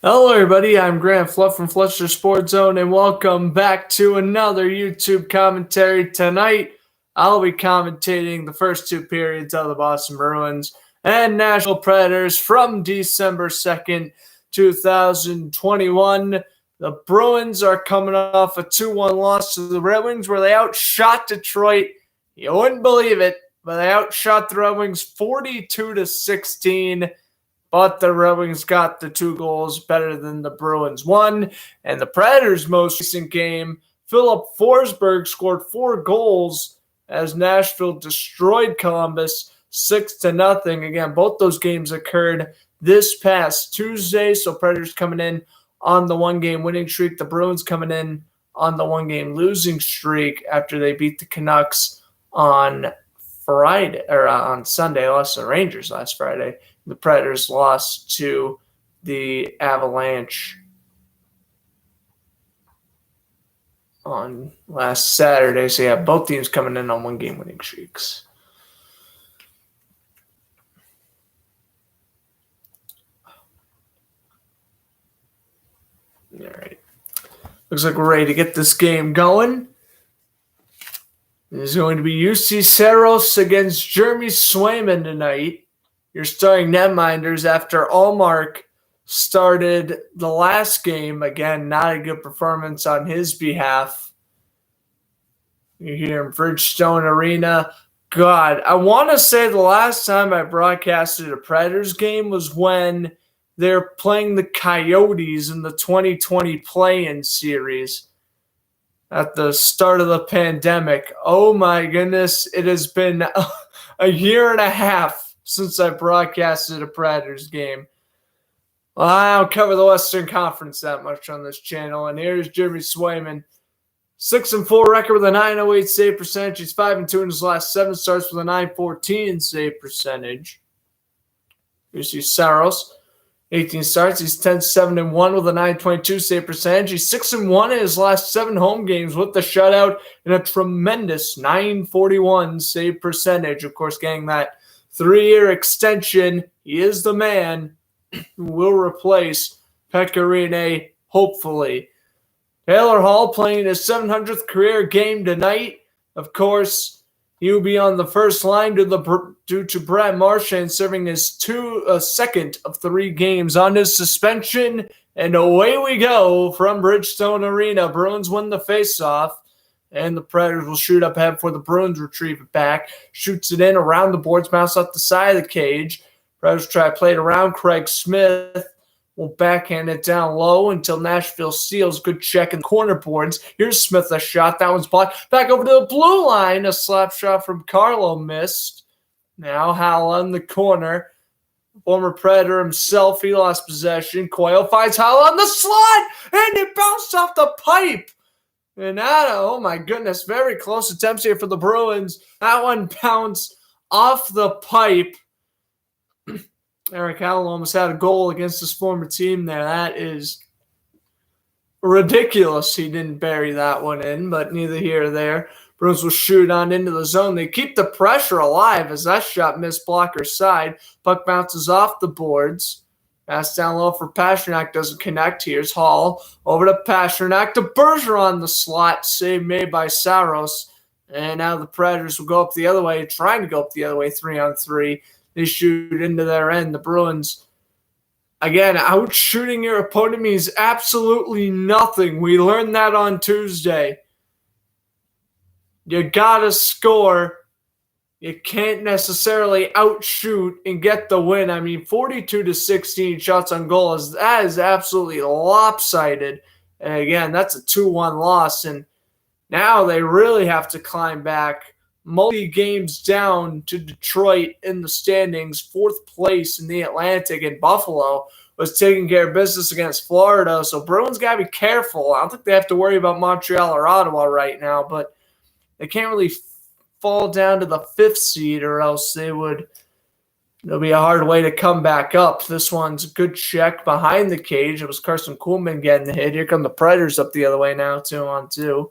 Hello, everybody. I'm Grant Fluff from Fletcher Sports Zone, and welcome back to another YouTube commentary. Tonight, I'll be commentating the first two periods of the Boston Bruins and Nashville Predators from December 2nd, 2021. The Bruins are coming off a 2-1 loss to the Red Wings where they outshot Detroit. You wouldn't believe it, but they outshot the Red Wings 42-16. But the Red Wings got the 2 goals better than the Bruins won. And the Predators' most recent game, Philip Forsberg scored 4 goals as Nashville destroyed Columbus 6-0. Again, both those games occurred this past Tuesday. So Predators coming in on the 1-game winning streak. The Bruins coming in on the 1-game losing streak after they beat the Canucks on Friday or on Sunday. Lost to the Rangers last Friday. The Predators lost to the Avalanche on last Saturday. So, yeah, both teams coming in on 1-game winning streaks. All right. Looks like we're ready to get this game going. There's going to be UC Saros against Jeremy Swayman tonight. Your starting netminders after Allmark started the last game. Again, not a good performance on his behalf. You're here in Bridgestone Arena. God, I want to say the last time I broadcasted a Predators game was when they're playing the Coyotes in the 2020 play-in series at the start of the pandemic. Oh my goodness, it has been a year and a half since I broadcasted a Predators game. Well, I don't cover the Western Conference that much on this channel. And here's Jeremy Swayman. 6-4 record with a .908 save percentage. He's 5-2 in his last 7 starts with a .914 save percentage. Here's Saros. 18 starts. He's 10-7-1 with a .922 save percentage. He's 6-1 in his last 7 home games with the shutout and a tremendous .941 save percentage. Of course, getting that 3-year extension. He is the man who will replace Pekka, hopefully. Taylor Hall playing his 700th career game tonight. Of course, he will be on the first line due to Brad Marchand serving his second of 3 games on his suspension. And away we go from Bridgestone Arena. Bruins win the faceoff. And the Predators will shoot up ahead for the Bruins retrieve it back. Shoots it in around the boards, bounce off the side of the cage. Predators try to play it around. Craig Smith will backhand it down low until Nashville steals. Good check in the corner boards. Here's Smith, a shot. That one's blocked. Back over to the blue line. A slap shot from Carlo missed. Now Howell in the corner. Former Predator himself, he lost possession. Coyle finds Howell on the slot, and it bounced off the pipe. And oh my goodness, very close attempts here for the Bruins. That one bounced off the pipe. Eric Howell almost had a goal against his former team there. That is ridiculous. He didn't bury that one in, but neither here or there. Bruins will shoot on into the zone. They keep the pressure alive as that shot missed blocker's side. Puck bounces off the boards. Pass down low for Pasternak, doesn't connect. Here's Hall over to Pasternak to Bergeron, the slot save made by Saros. And now the Predators will go up the other way, trying to go up the other way, 3-on-3. They shoot into their end. The Bruins, again, out shooting your opponent means absolutely nothing. We learned that on Tuesday. You gotta score. You can't necessarily outshoot and get the win. I mean, 42-16 shots on goal, that is absolutely lopsided. And again, that's a 2-1 loss. And now they really have to climb back multi-games down to Detroit in the standings, 4th place in the Atlantic, and Buffalo was taking care of business against Florida. So Bruins got to be careful. I don't think they have to worry about Montreal or Ottawa right now, but they can't really fall down to the 5th seed or else there'll be a hard way to come back up. This one's a good check behind the cage. It was Carson Kuhlman getting the hit. Here come the Predators up the other way now, 2-on-2.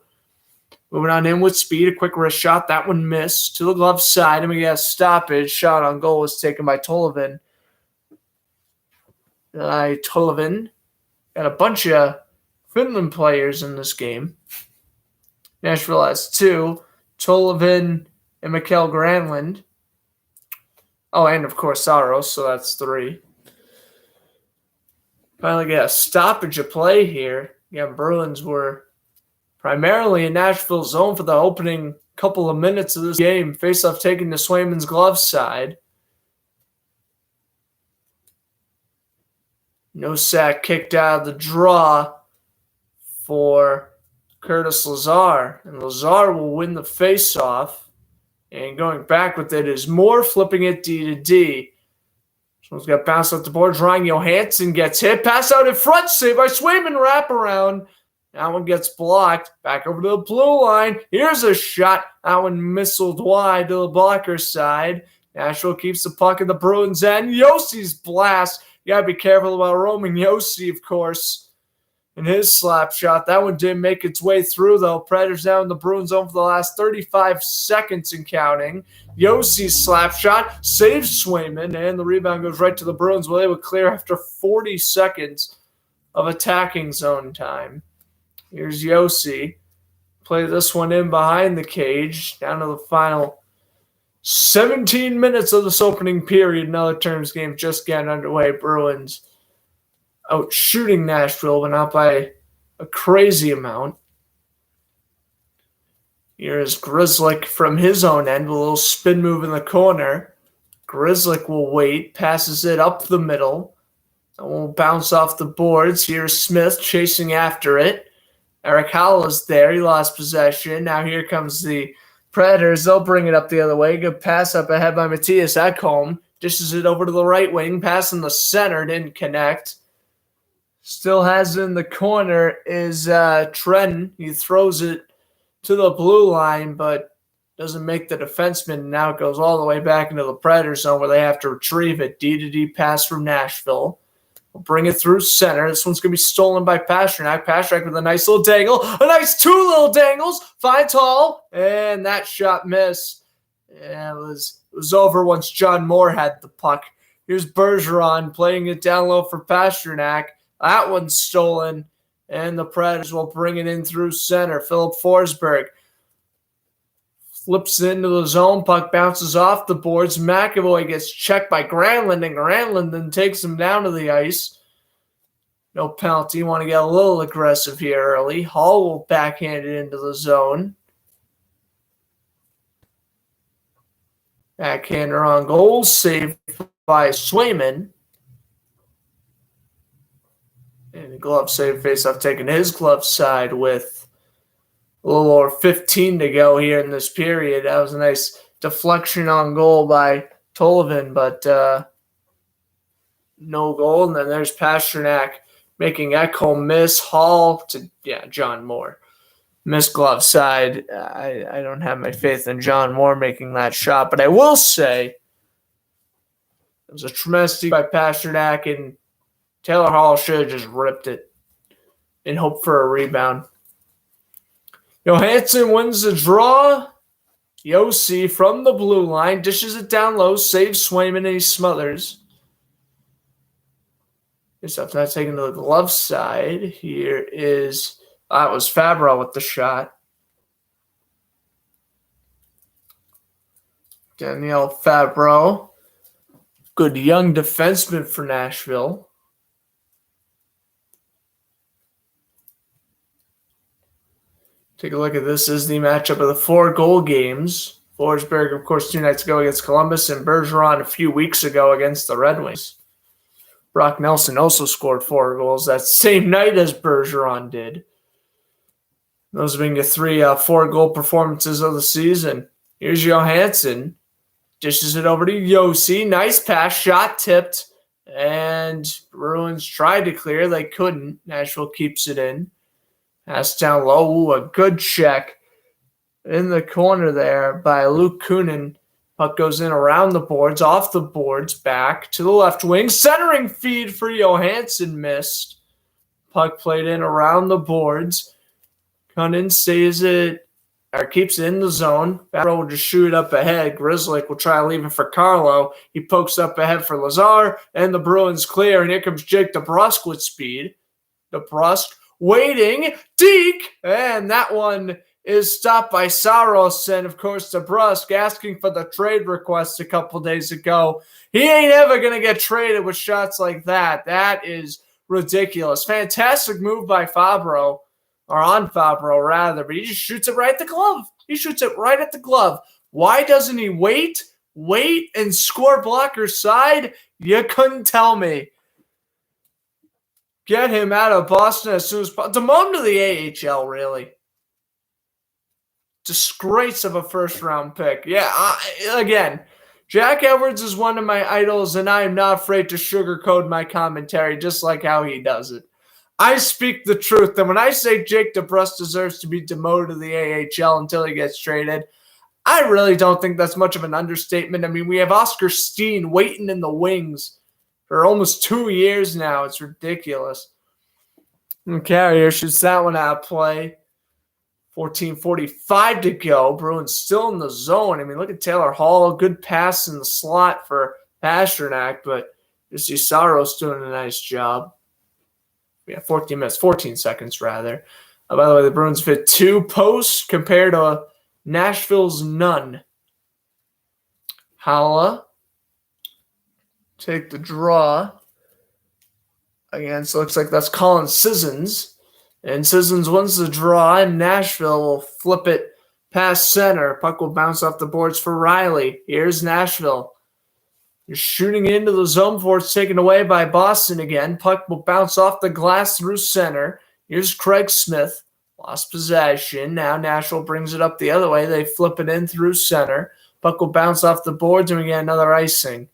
Moving on in with speed, a quick wrist shot. That one missed to the glove side, and we got a stoppage. Shot on goal was taken by Tolevin. Got a bunch of Finland players in this game. Nashville has 2, Tolevin and Mikael Granlund. Oh, and of course Saros, so that's 3. Finally get a stoppage of play here. Yeah, Bruins were primarily in Nashville's zone for the opening couple of minutes of this game. Faceoff taken to Swayman's glove side. No sack kicked out of the draw for Curtis Lazar. And Lazar will win the faceoff. And going back with it is Moore, flipping it D to D. Someone's got bounced off the board. Ryan Johansson gets hit. Pass out in front. Save by Swayman. Wraparound. That one gets blocked. Back over to the blue line. Here's a shot. That one missiled wide to the blocker side. Nashville keeps the puck at the Bruins end. Yossi's blast. You got to be careful about Roman Josi, of course, and his slap shot. That one didn't make its way through, though. Predators down in the Bruins zone for the last 35 seconds and counting. Yossi's slap shot saves Swayman, and the rebound goes right to the Bruins, where they would clear after 40 seconds of attacking zone time. Here's Josi. Play this one in behind the cage. Down to the final 17 minutes of this opening period. Another terms game just getting underway. Bruins out shooting Nashville, but not by a crazy amount. Here's Grzelcyk from his own end with a little spin move in the corner. Grzelcyk will wait, passes it up the middle. It will bounce off the boards. Here's Smith chasing after it. Eric Howell's there. He lost possession. Now here comes the Predators. They'll bring it up the other way. Good pass up ahead by Matthias Ekholm. Dishes it over to the right wing. Pass in the center. Didn't connect. Still has it in the corner is Trenton. He throws it to the blue line, but doesn't make the defenseman. Now it goes all the way back into the Predator zone where they have to retrieve it. D-to-D pass from Nashville. We'll bring it through center. This one's going to be stolen by Pastrnak. Pastrnak with a nice little dangle. A nice 2 little dangles. Finds Hall. And that shot missed. Yeah, it was over once John Moore had the puck. Here's Bergeron playing it down low for Pastrnak. That one's stolen. And the Predators will bring it in through center. Philip Forsberg flips into the zone. Puck bounces off the boards. McAvoy gets checked by Granlund, and Granlund then takes him down to the ice. No penalty. You want to get a little aggressive here early. Hall will backhand it into the zone. Backhander on goal. Saved by Swayman. And the glove save faceoff taking his glove side with a little over 15 to go here in this period. That was a nice deflection on goal by Tolevin, but no goal. And then there's Pastrnak making Ekholm miss. Hall to, John Moore. Miss glove side. I don't have my faith in John Moore making that shot, but I will say it was a tremendous by Pastrnak, and Taylor Hall should have just ripped it and hoped for a rebound. Johansson wins the draw. Josi from the blue line dishes it down low, saves Swayman, and he smothers. This stuff not taken to the glove side. Here is that was Fabro with the shot. Daniel Fabro, good young defenseman for Nashville. Take a look at this. This is the matchup of the 4 goal games. Forsberg, of course, 2 nights ago against Columbus, and Bergeron a few weeks ago against the Red Wings. Brock Nelson also scored 4 goals that same night as Bergeron did. Those have been the 3 4-goal performances of the season. Here's Johansson. Dishes it over to Josi. Nice pass, shot tipped, and Bruins tried to clear. They couldn't. Nashville keeps it in. Pass down low. Ooh, a good check in the corner there by Luke Kunin. Puck goes in around the boards, off the boards, back to the left wing. Centering feed for Johansson missed. Puck played in around the boards. Kunin stays it, or keeps it in the zone. Barrow will just shoot it up ahead. Grzelcyk will try to leave it for Carlo. He pokes up ahead for Lazar, and the Bruins clear, and here comes Jake DeBrusk with speed. DeBrusque waiting. Deke! And that one is stopped by Saros. And, of course, DeBrusque asking for the trade request a couple days ago. He ain't ever going to get traded with shots like that. That is ridiculous. Fantastic move by Fabro, or on Fabro, rather. But he just shoots it right at the glove. He shoots it right at the glove. Why doesn't he wait, and score blocker side? You couldn't tell me. Get him out of Boston as soon as possible. Demote him to the AHL, really. Disgrace of a first-round pick. Yeah, again, Jack Edwards is one of my idols, and I am not afraid to sugarcoat my commentary just like how he does it. I speak the truth, and when I say Jake DeBrusque deserves to be demoted to the AHL until he gets traded, I really don't think that's much of an understatement. I mean, we have Oscar Steen waiting in the wings for almost 2 years now. It's ridiculous. And Carrier shoots that one out of play. 14:45 to go. Bruins still in the zone. I mean, look at Taylor Hall. Good pass in the slot for Pasternak, but you see Saros doing a nice job. Yeah, 14 seconds rather. By the way, the Bruins fit 2 posts compared to Nashville's none. Halla take the draw. Again, so it looks like that's Colin Sissons. And Sissons wins the draw, and Nashville will flip it past center. Puck will bounce off the boards for Riley. Here's Nashville. You're shooting into the zone before it's taken away by Boston again. Puck will bounce off the glass through center. Here's Craig Smith. Lost possession. Now Nashville brings it up the other way. They flip it in through center. Puck will bounce off the boards, and we get another icing.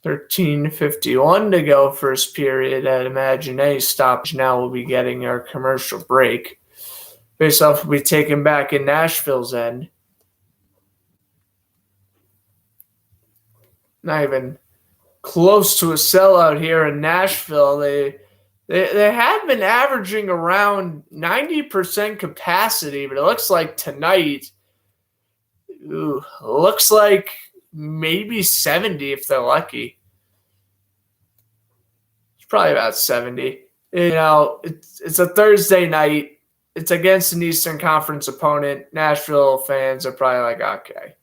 13:51 to go, first period. I'd imagine any stoppage now will be getting our commercial break. Face-off will be taken back in Nashville's end. Not even close to a sellout here in Nashville. They have been averaging around 90% capacity, but it looks like tonight, looks like maybe 70 if they're lucky. It's probably about 70. You know, it's a Thursday night. It's against an Eastern Conference opponent. Nashville fans are probably like, okay,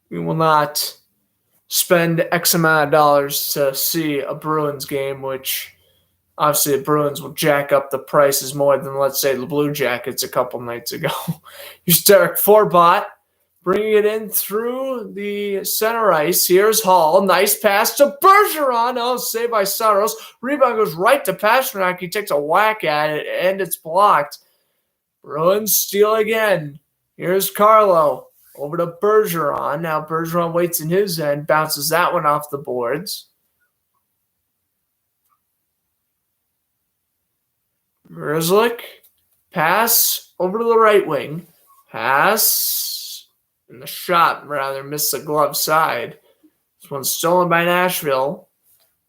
we will not spend X amount of dollars to see a Bruins game, which obviously the Bruins will jack up the prices more than, let's say, the Blue Jackets a couple nights ago. Here's Derek Forbot bringing it in through the center ice. Here's Hall. Nice pass to Bergeron. Oh, saved by Saros. Rebound goes right to Pasternak. He takes a whack at it, and it's blocked. Bruins steal again. Here's Carlo. Over to Bergeron. Now Bergeron waits in his end. Bounces that one off the boards. Merzlik. Pass over to the right wing. Pass. And the shot, rather, missed the glove side. This one's stolen by Nashville.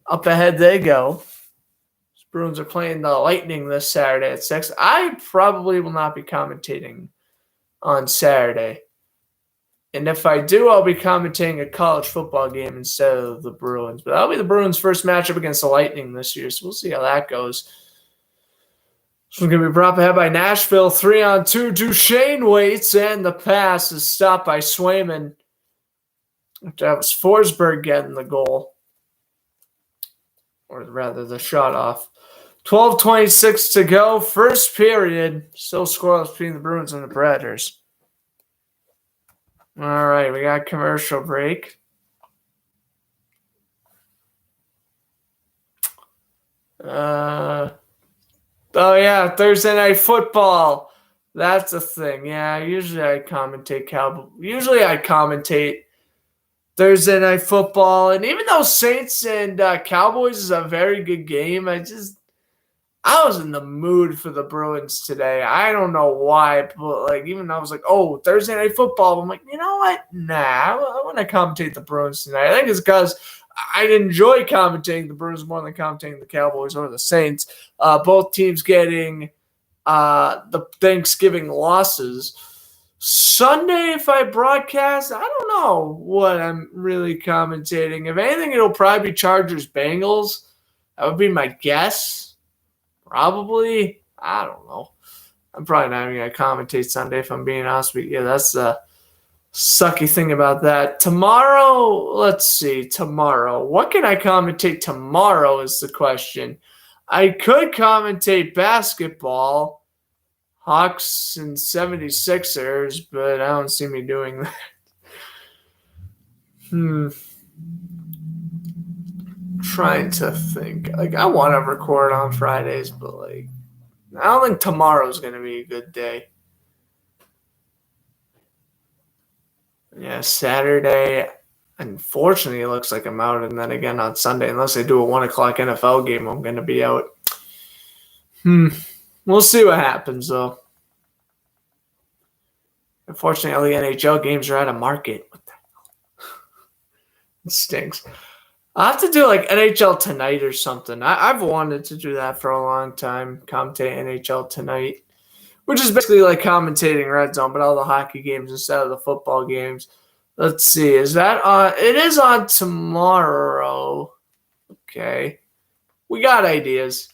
Up ahead they go. The Bruins are playing the Lightning this Saturday at 6. I probably will not be commentating on Saturday. And if I do, I'll be commentating a college football game instead of the Bruins. But that'll be the Bruins' first matchup against the Lightning this year, so we'll see how that goes. This one's going to be brought ahead by Nashville. 3-on-2. Duchesne waits, and the pass is stopped by Swayman. That was Forsberg getting the goal. Or rather, the shot off. 12:26 to go. First period. Still scoreless between the Bruins and the Predators. All right, we got commercial break. Oh, yeah, Thursday Night Football. That's a thing. Yeah, usually I commentate Thursday Night Football. And even though Saints and Cowboys is a very good game, I was in the mood for the Bruins today. I don't know why, but even though I was like, oh, Thursday Night Football, I'm like, you know what? Nah, I want to commentate the Bruins tonight. I think it's because I enjoy commentating the Bruins more than commentating the Cowboys or the Saints. Both teams getting the Thanksgiving losses. Sunday, if I broadcast, I don't know what I'm really commentating. If anything, it'll probably be Chargers-Bengals. That would be my guess. Probably. I don't know. I'm probably not even going to commentate Sunday if I'm being honest with you. Yeah, that's the sucky thing about that. Tomorrow, let's see. Tomorrow. What can I commentate tomorrow is the question. I could commentate basketball, Hawks and 76ers, but I don't see me doing that. Trying to think. Like, I want to record on Fridays, but like, I don't think tomorrow's going to be a good day. Yeah, Saturday, unfortunately, it looks like I'm out. And then again on Sunday, unless they do a 1 o'clock NFL game, I'm going to be out. We'll see what happens, though. Unfortunately, all the NHL games are out of market. What the hell? It stinks. I'll have to do like NHL Tonight or something. I've wanted to do that for a long time, commentate NHL Tonight, which is basically like commentating Red Zone, but all the hockey games instead of the football games. Let's see. Is that on? It is on tomorrow. Okay. We got ideas.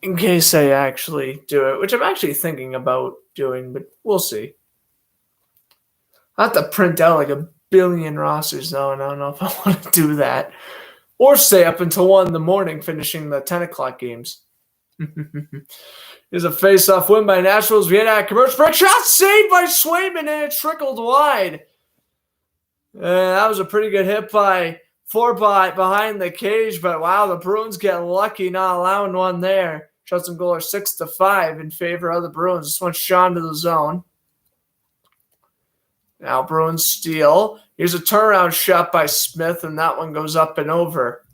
In case I actually do it, which I'm actually thinking about doing, but we'll see. I have to print out like a billion rosters, though, and I don't know if I want to do that. Or stay up until 1 in the morning finishing the 10 o'clock games. Here's a face-off win by Nashville's Vienna commercial break. Shot saved by Swayman, and it trickled wide. That was a pretty good hit by Forbot behind the cage, but wow, the Bruins get lucky not allowing one there. Shots and goal are 6-5 in favor of the Bruins. This one's shot to the zone. Now Bruins steal. Here's a turnaround shot by Smith, and that one goes up and over.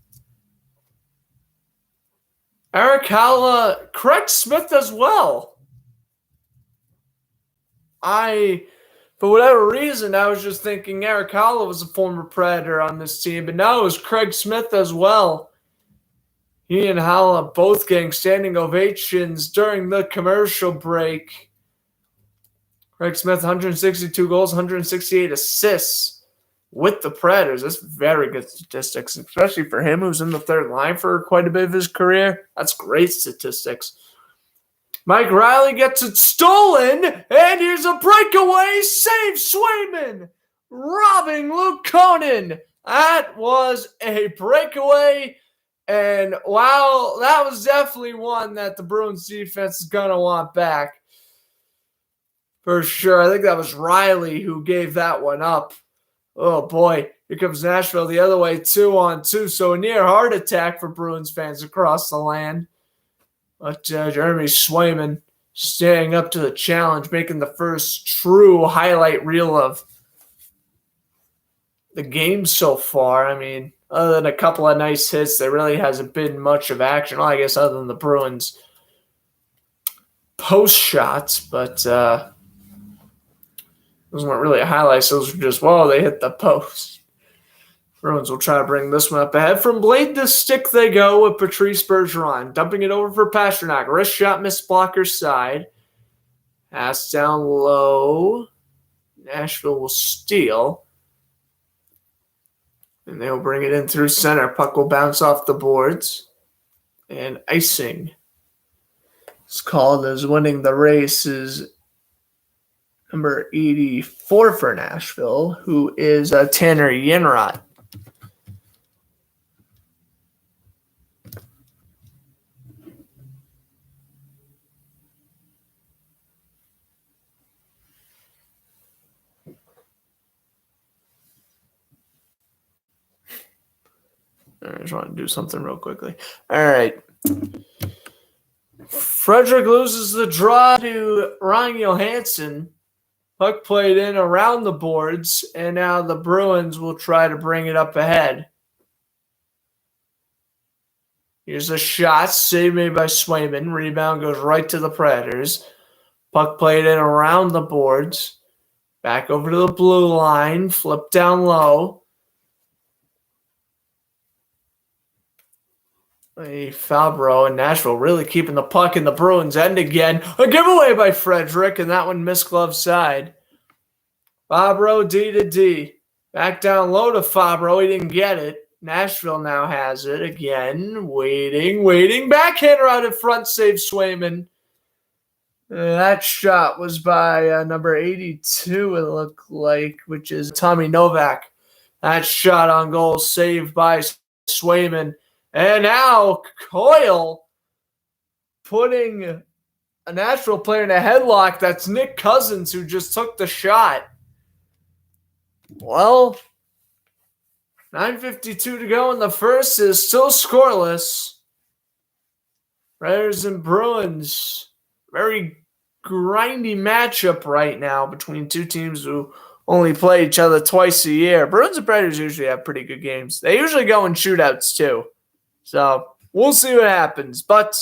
Eric Halla corrects Smith as well. For whatever reason, I was just thinking Eric Halla was a former Predator on this team, but now it was Craig Smith as well. He and Halla both getting standing ovations during the commercial break. Craig Smith, 162 goals, 168 assists with the Predators. That's very good statistics, especially for him who's in the third line for quite a bit of his career. That's great statistics. Mike Riley gets it stolen, and here's a breakaway. Save Swayman, robbing Luke Conan. That was a breakaway, and wow, that was definitely one that the Bruins defense is going to want back. For sure. I think that was Riley who gave that one up. Oh, boy. Here comes Nashville the other way, 2-on-2. So a near heart attack for Bruins fans across the land. But Jeremy Swayman standing up to the challenge, making the first true highlight reel of the game so far. I mean, other than a couple of nice hits, there really hasn't been much of action. Well, I guess other than the Bruins post shots, but those weren't really highlights. Those were just, whoa, they hit the post. Bruins will try to bring this one up ahead. From blade to stick they go with Patrice Bergeron. Dumping it over for Pasternak. Wrist shot, missed blocker side. Pass down low. Nashville will steal. And they'll bring it in through center. Puck will bounce off the boards. And icing. It's called as winning the race is number 84 for Nashville, who is Tanner Yenrot. I just want to do something real quickly. All right. Frederick loses the draw to Ryan Johansson. Puck played in around the boards, and now the Bruins will try to bring it up ahead. Here's a shot, saved made by Swayman. Rebound goes right to the Predators. Puck played in around the boards. Back over to the blue line, flip down low. Fabro and Nashville really keeping the puck in the Bruins' end again. A giveaway by Frederick, and that one missed glove side. Fabro D to D. Back down low to Fabro. He didn't get it. Nashville now has it again. Waiting. Backhander out in front, saves Swayman. That shot was by number 82, it looked like, which is Tommy Novak. That shot on goal saved by Swayman. And now Coyle putting a Nashville player in a headlock. That's Nick Cousins, who just took the shot. Well, 9:52 to go in the first is still scoreless. Predators and Bruins. Very grindy matchup right now between two teams who only play each other twice a year. Bruins and Predators usually have pretty good games. They usually go in shootouts too. So we'll see what happens. But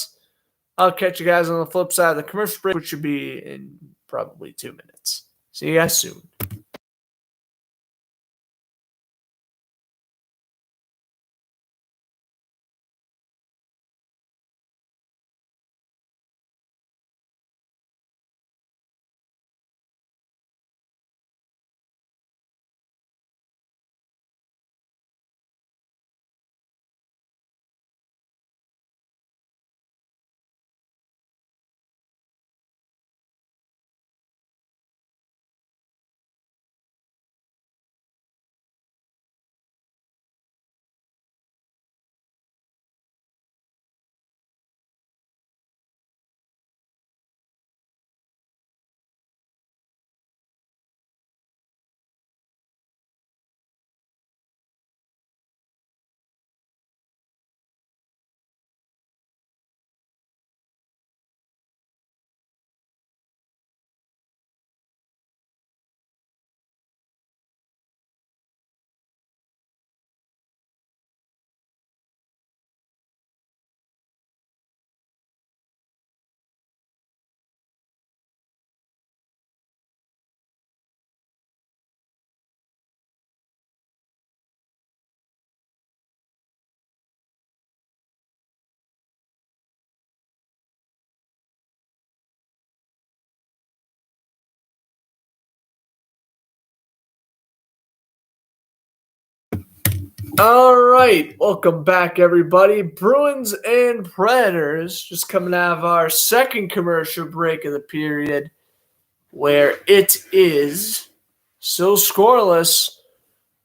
I'll catch you guys on the flip side of the commercial break, which should be in probably 2 minutes. See you guys soon. All right, welcome back, everybody. Bruins and Predators just coming out of our second commercial break of the period, where it is still scoreless.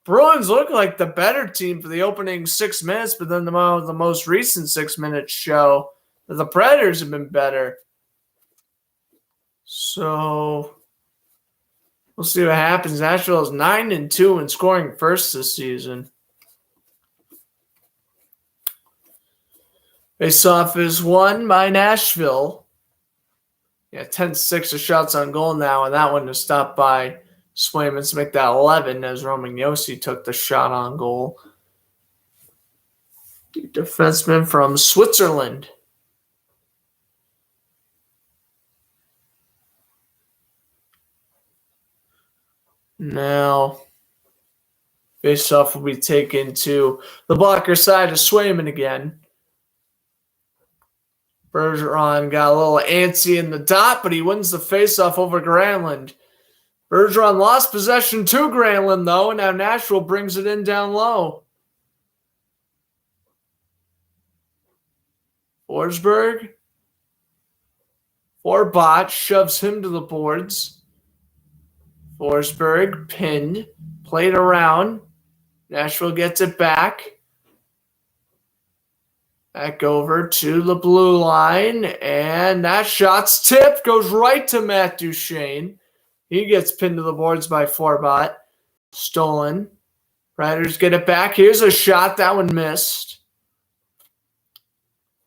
Bruins look like the better team for the opening 6 minutes, but then the most recent 6 minutes show that the Predators have been better. So we'll see what happens. Nashville is 9-2 in scoring first this season. Face-off is won by Nashville. 10-6 of shots on goal now, and that one is stopped by Swayman to make that 11 as Roman Josi took the shot on goal. Defenseman from Switzerland. Now, face-off will be taken to the blocker side of Swayman again. Bergeron got a little antsy in the dot, but he wins the faceoff over Granlund. Bergeron lost possession to Granlund, though, and now Nashville brings it in down low. Forsberg. Forbot shoves him to the boards. Forsberg pinned, played around. Nashville gets it back. Back over to the blue line, and that shot's tipped, goes right to Matt Duchene. He gets pinned to the boards by Forbot. Stolen. Riders get it back. Here's a shot. That one missed.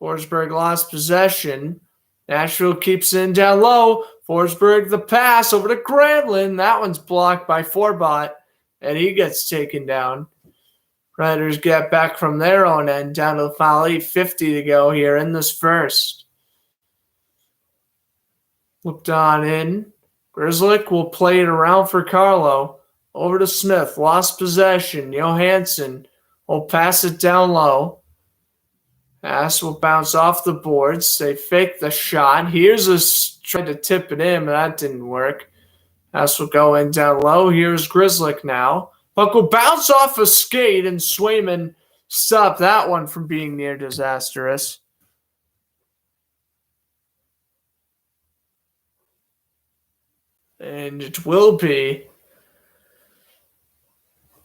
Forsberg lost possession. Nashville keeps in down low. Forsberg the pass over to Granlund. That one's blocked by Forbot, and he gets taken down. Predators get back from their own end down to the foul. 8:50 to go here in this first. Looked on in. Grzelcyk will play it around for Carlo. Over to Smith. Lost possession. Johansson will pass it down low. Pass will bounce off the boards. They fake the shot. Here's a try to tip it in, but that didn't work. Pass will go in down low. Here's Grzelcyk now. Puck will bounce off a skate, and Swayman stop that one from being near disastrous. And it will be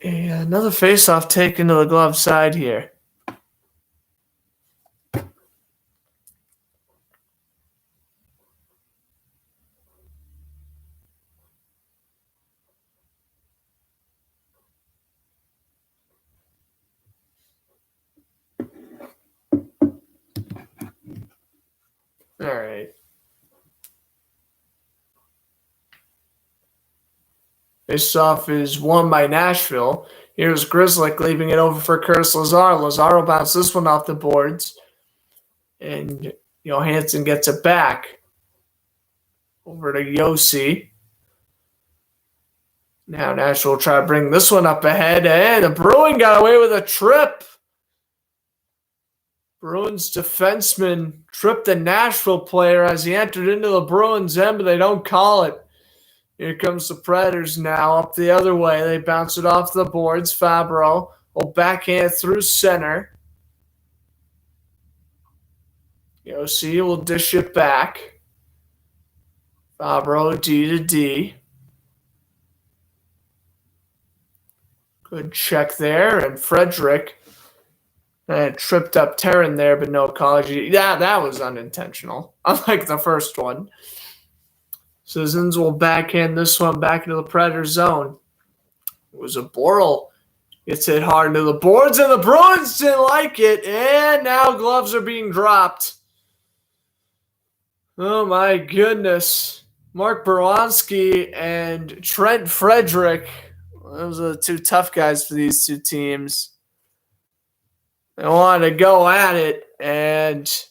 another face-off taken to the glove side here. All right. Face-off is won by Nashville. Here's Grizzlick leaving it over for Curtis Lazar. Lazar will bounce this one off the boards. And Johansson gets it back. Over to Yossi. Now Nashville will try to bring this one up ahead. And the Bruin got away with a trip. Bruins defenseman tripped the Nashville player as he entered into the Bruins end, but they don't call it. Here comes the Predators now up the other way. They bounce it off the boards. Fabro will backhand through center. Yossi will dish it back. Fabro D to D. Good check there. And Frederick tripped up Terran there, but no call. Yeah, that was unintentional. Unlike the first one. Sissons will backhand this one back into the Predator zone. It was a Borrell. Gets hit hard into the boards, and the Bruins didn't like it. And now gloves are being dropped. Oh, my goodness. Mark Borowanski and Trent Frederick. Those are the two tough guys for these two teams. They wanted to go at it, and at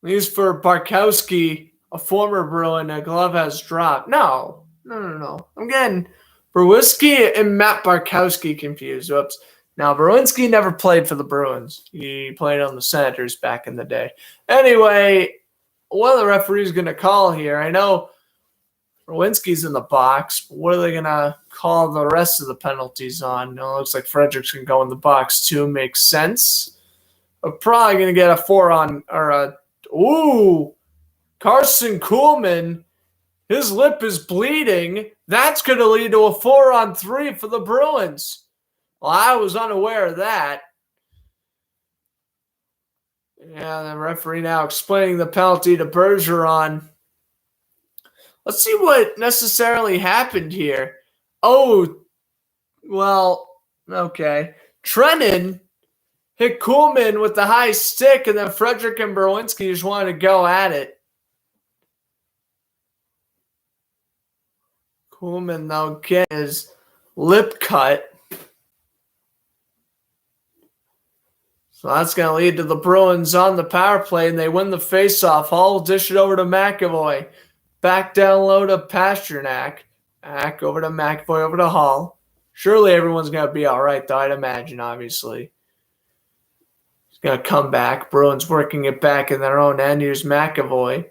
least for Barkowski, a former Bruin, a glove has dropped. No. I'm getting Borowanski and Matt Barkowski confused. Whoops. Now, Borowanski never played for the Bruins. He played on the Senators back in the day. Anyway, what are the referees going to call here? I know Borowanski's in the box, but what are they going to call the rest of the penalties on? It looks like Fredericks can go in the box too. Makes sense. We're probably going to get a 4 on, or a, Carson Kuhlman, his lip is bleeding. That's going to lead to a 4-on-3 for the Bruins. Well, I was unaware of that. Yeah, the referee now explaining the penalty to Bergeron. Let's see what necessarily happened here. Oh, well, okay. Trennan hit Kuhlman with the high stick, and then Frederick and Borowanski just wanted to go at it. Kuhlman, though, get his lip cut. So that's going to lead to the Bruins on the power play, and they win the faceoff. Hall will dish it over to McAvoy. Back down low to Pasternak. Back over to McAvoy, over to Hall. Surely everyone's going to be all right, though, I'd imagine, obviously. He's going to come back. Bruins working it back in their own end. Here's McAvoy.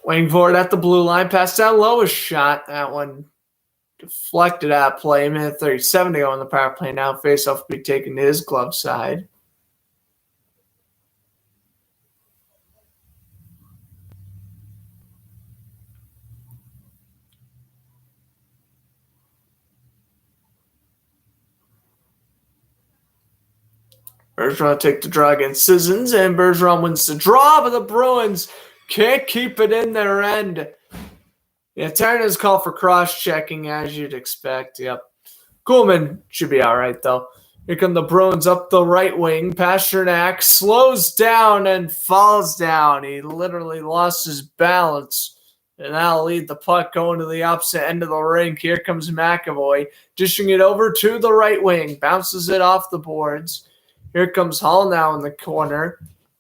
Waiting for it at the blue line. Pass down low, a shot. That one deflected out of play. Minute 37 to go on the power play now. Faceoff will be taken to his glove side. Bergeron take the draw against Sissons, and Bergeron wins the draw, but the Bruins can't keep it in their end. Yeah, Terran is called for cross-checking, as you'd expect. Yep. Kuhlman should be all right, though. Here come the Bruins up the right wing. Pasternak slows down and falls down. He literally lost his balance. And that'll lead the puck going to the opposite end of the rink. Here comes McAvoy, dishing it over to the right wing. Bounces it off the boards. Here comes Hall now in the corner.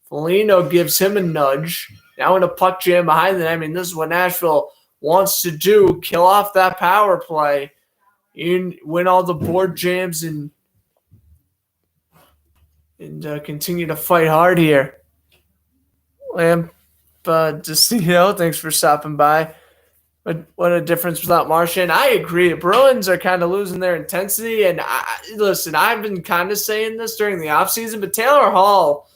Foligno gives him a nudge. Now in a puck jam behind them. I mean, this is what Nashville wants to do. Kill off that power play. You win all the board jams and continue to fight hard here. Lamp, thanks for stopping by. What a difference without Marchand. I agree. The Bruins are kind of losing their intensity. And listen, I've been kind of saying this during the offseason, but Taylor Hall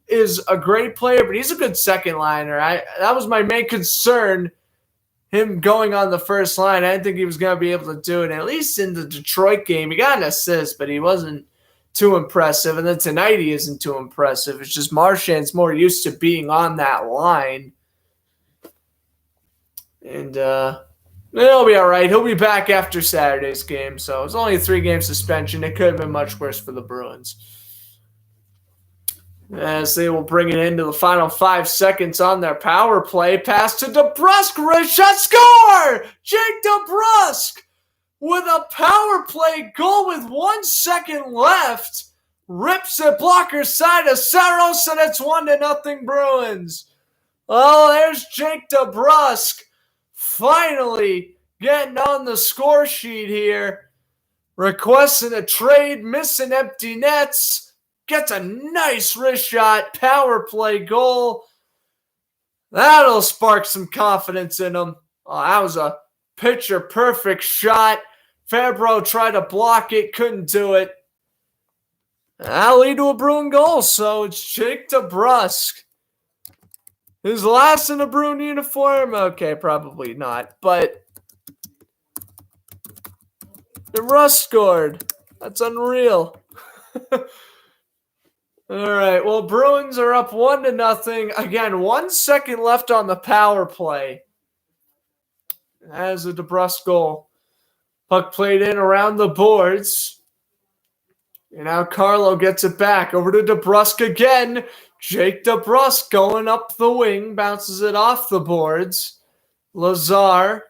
is a great player, but he's a good second liner. That was my main concern, him going on the first line. I didn't think he was going to be able to do it. At least in the Detroit game, he got an assist, but he wasn't too impressive. And then tonight he isn't too impressive. It's just Marchand's more used to being on that line. And he'll be all right. He'll be back after Saturday's game. So it's only a 3-game suspension. It could have been much worse for the Bruins. As they will bring it into the final 5 seconds on their power play. Pass to DeBrusk. Wrist shot. Score! Jake DeBrusk with a power play goal with 1 second left. Rips it blocker side of Saros, and it's 1-0 Bruins. Oh, there's Jake DeBrusk finally getting on the score sheet here. Requesting a trade, missing empty nets. Gets a nice wrist shot, power play goal. That'll spark some confidence in him. Oh, that was a picture-perfect shot. Fabro tried to block it, couldn't do it. That'll lead to a Bruin goal, so it's Jake DeBrusk. His last in a Bruin uniform? Okay, probably not, but DeBrusk scored. That's unreal. All right, well, Bruins are up 1-0. Again, 1 second left on the power play. As a DeBrusk goal. Puck played in around the boards. And now Carlo gets it back. Over to DeBrusk again. Jake DeBrusk going up the wing. Bounces it off the boards. Lazar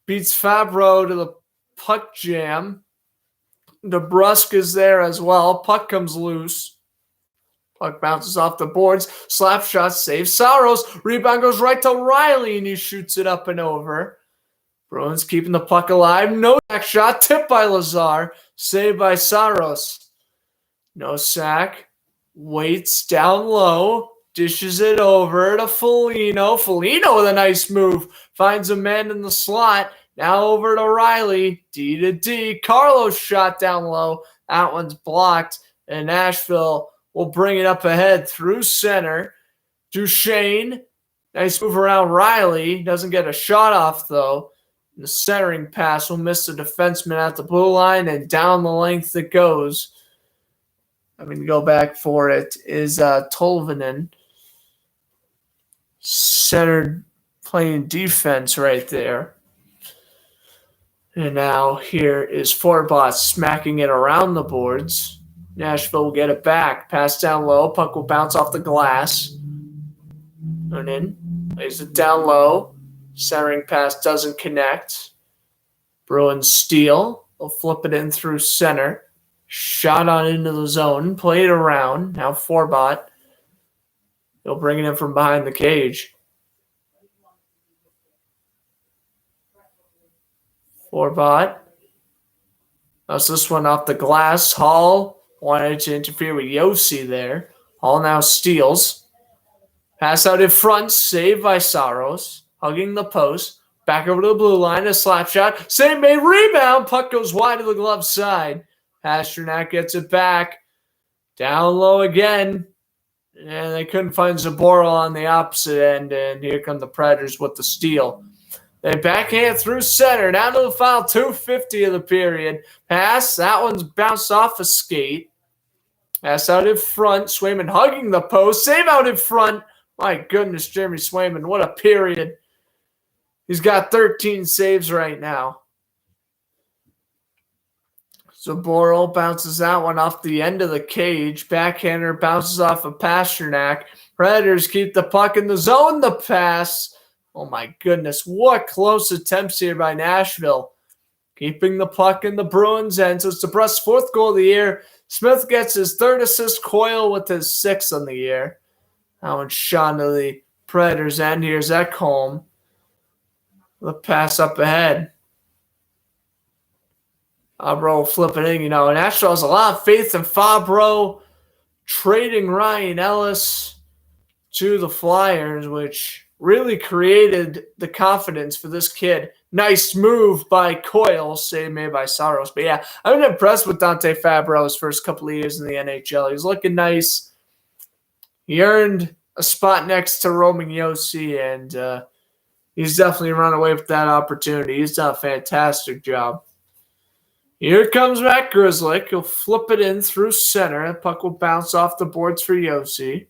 beats Fabro to the puck jam. DeBrusk is there as well. Puck comes loose. Puck bounces off the boards. Slap shot saves Saros. Rebound goes right to Riley, and he shoots it up and over. Bruins keeping the puck alive. No sack shot. Tipped by Lazar. Saved by Saros. No sack. Waits down low. Dishes it over to Foligno. Foligno with a nice move. Finds a man in the slot. Now over to Riley. D to D. Carlos shot down low. That one's blocked. And Nashville will bring it up ahead through center. Duchesne. Nice move around Riley. Doesn't get a shot off, though. The centering pass will miss the defenseman at the blue line, and down the length it goes. I'm going to go back for it. Is Tolvanen. Centered playing defense right there. And now here is Forbot smacking it around the boards. Nashville will get it back. Pass down low. Puck will bounce off the glass. And in. Lays it down low. Centering pass doesn't connect. Bruins steal. They'll flip it in through center. Shot on into the zone. Played around. Now Forbot. They'll bring it in from behind the cage. Forbot. That's this one off the glass. Hall wanted to interfere with Yossi there. Hall now steals. Pass out in front. Saved by Saros. Hugging the post. Back over to the blue line. A slap shot. Save made. Rebound. Puck goes wide to the glove side. Pasternak gets it back. Down low again. And they couldn't find Zaboral on the opposite end. And here come the Predators with the steal. They backhand through center. Down to the final 2:50 of the period. Pass. That one's bounced off a skate. Pass out in front. Swayman hugging the post. Save out in front. My goodness, Jeremy Swayman. What a period. He's got 13 saves right now. Zaboral bounces that one off the end of the cage. Backhander bounces off of Pasternak. Predators keep the puck in the zone. The pass. Oh my goodness. What close attempts here by Nashville. Keeping the puck in the Bruins' end. So it's DeBrusk's 4th goal of the year. Smith gets his 3rd assist. Coyle with his 6th on the year. That one's shot to the Predators' end. Here's Ekholm. The pass up ahead. Fabro flipping in. Nashville has a lot of faith in Fabro trading Ryan Ellis to the Flyers, which really created the confidence for this kid. Nice move by Coyle, save made by Saros. But yeah, I've been impressed with Dante Fabro's first couple of years in the NHL. He's looking nice. He earned a spot next to Roman Josi, and he's definitely run away with that opportunity. He's done a fantastic job. Here comes Matt Grzelcyk. He'll flip it in through center. The puck will bounce off the boards for Josi.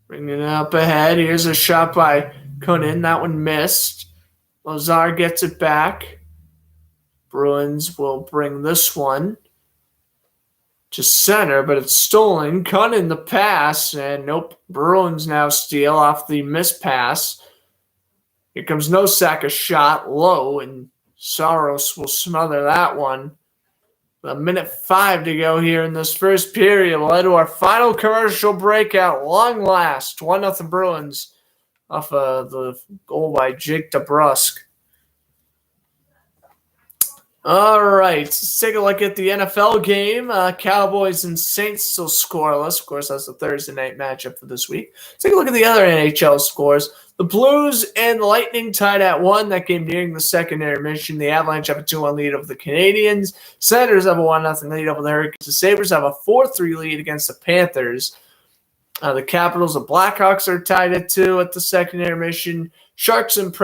Bringing it up ahead. Here's a shot by Kunin. That one missed. Lazar gets it back. Bruins will bring this one to center, but it's stolen. Kunin the pass, and nope. Bruins now steal off the missed pass. Here comes Nosek, a shot low, and Saros will smother that one. A minute 5 to go here in this first period. We'll head to our final commercial break at long last. 1-0 Bruins off of the goal by Jake DeBrusk. All right, let's take a look at the NFL game. Cowboys and Saints still scoreless. Of course, that's the Thursday night matchup for this week. Let's take a look at the other NHL scores. The Blues and the Lightning tied at 1. That game nearing the second intermission. The Avalanche have a 2-1 lead over the Canadiens. Senators have a 1-0 lead over the Hurricanes. The Sabres have a 4-3 lead against the Panthers. The Capitals and Blackhawks are tied at 2 at the second intermission. Sharks and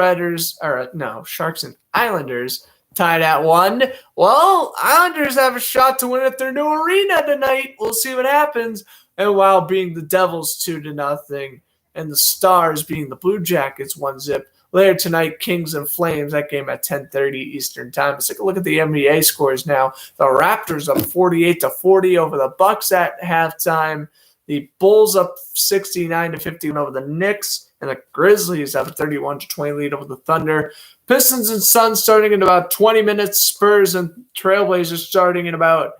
Islanders tied at 1. Well, Islanders have a shot to win at their new arena tonight. We'll see what happens. And while being the Devils 2-0, and the Stars being the Blue Jackets 1-0. Later tonight, Kings and Flames. That game at 10:30 Eastern Time. Let's take a look at the NBA scores now. The Raptors up 48-40 over the Bucks at halftime. The Bulls up 69-51 over the Knicks, and the Grizzlies have a 31-20 lead over the Thunder. Pistons and Suns starting in about 20 minutes. Spurs and Trailblazers starting in about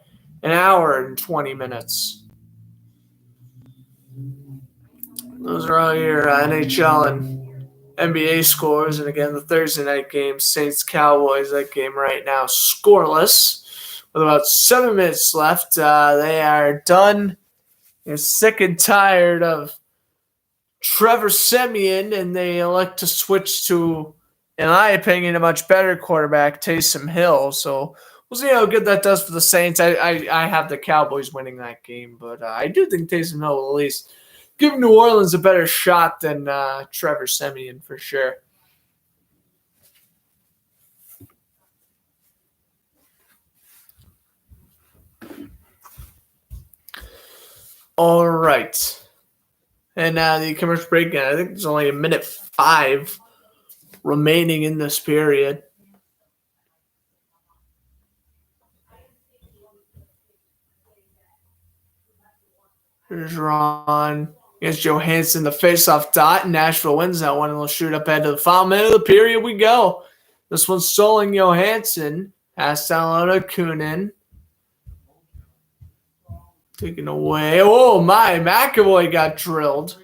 an hour and 20 minutes. Those are all your NHL and NBA scores. And again, the Thursday night game, Saints-Cowboys, that game right now scoreless. With about 7 minutes left, they are done. They're sick and tired of Trevor Siemian, and they elect to switch to, in my opinion, a much better quarterback, Taysom Hill. So we'll see how good that does for the Saints. I have the Cowboys winning that game, but I do think Taysom Hill will at least give New Orleans a better shot than Trevor Siemian for sure. All right. And the commercial break, I think there's only a minute 5 remaining in this period. Here's Ron against Johansson, the faceoff dot. Nashville wins that one, and they'll shoot up ahead to the final minute of the period we go. This one's stolen Johansson. Pass down low to Kunin. Taken away. Oh, my. McAvoy got drilled.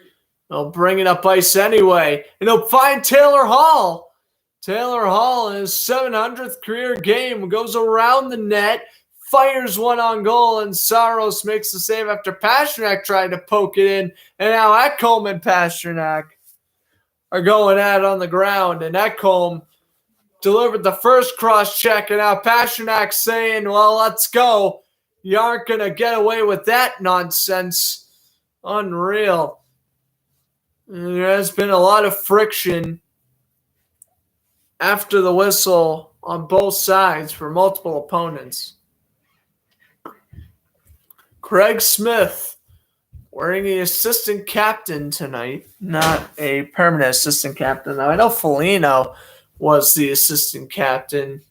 They'll bring it up ice anyway. And they'll find Taylor Hall. Taylor Hall in his 700th career game goes around the net, fires one on goal, and Saros makes the save after Pastrnak tried to poke it in. And now Ekholm and Pastrnak are going at it on the ground. And Ekholm delivered the first cross check, and now Pasternak's saying, well, let's go. You aren't going to get away with that nonsense. Unreal. There has been a lot of friction after the whistle on both sides for multiple opponents. Craig Smith wearing the assistant captain tonight, not a permanent assistant captain. Now, I know Foligno was the assistant captain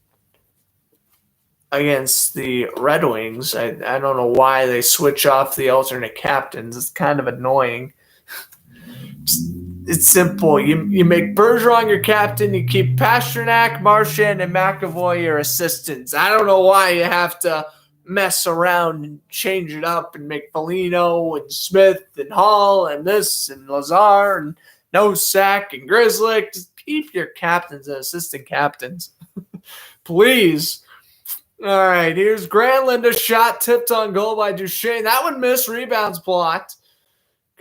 against the Red Wings. I don't know why they switch off the alternate captains. It's kind of annoying. It's simple. You make Bergeron your captain. You keep Pastrnak, Marchand, and McAvoy your assistants. I don't know why you have to mess around and change it up and make Foligno and Smith and Hall and this and Lazar and Nosek and Grzelcyk. Just keep your captains and assistant captains. Please. All right, here's Granlund, a shot tipped on goal by Duchesne. That one missed. Rebounds blocked.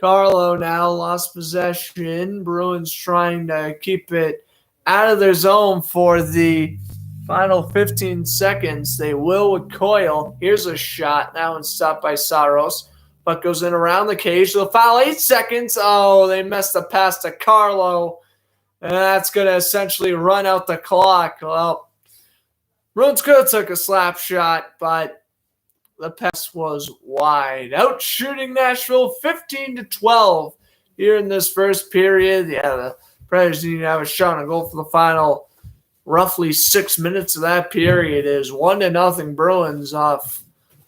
Carlo now lost possession. Bruins trying to keep it out of their zone for the final 15 seconds. They will with Coyle. Here's a shot. That one's stopped by Saros. Puck goes in around the cage. They'll foul 8 seconds. Oh, they messed the pass to Carlo. And that's going to essentially run out the clock. Well, Bruins could have took a slap shot, but the pass was wide. Out shooting Nashville 15-12 here in this first period. Yeah, the Predators need to have a shot on goal for the final roughly 6 minutes of that period. Is 1-0 Bruins off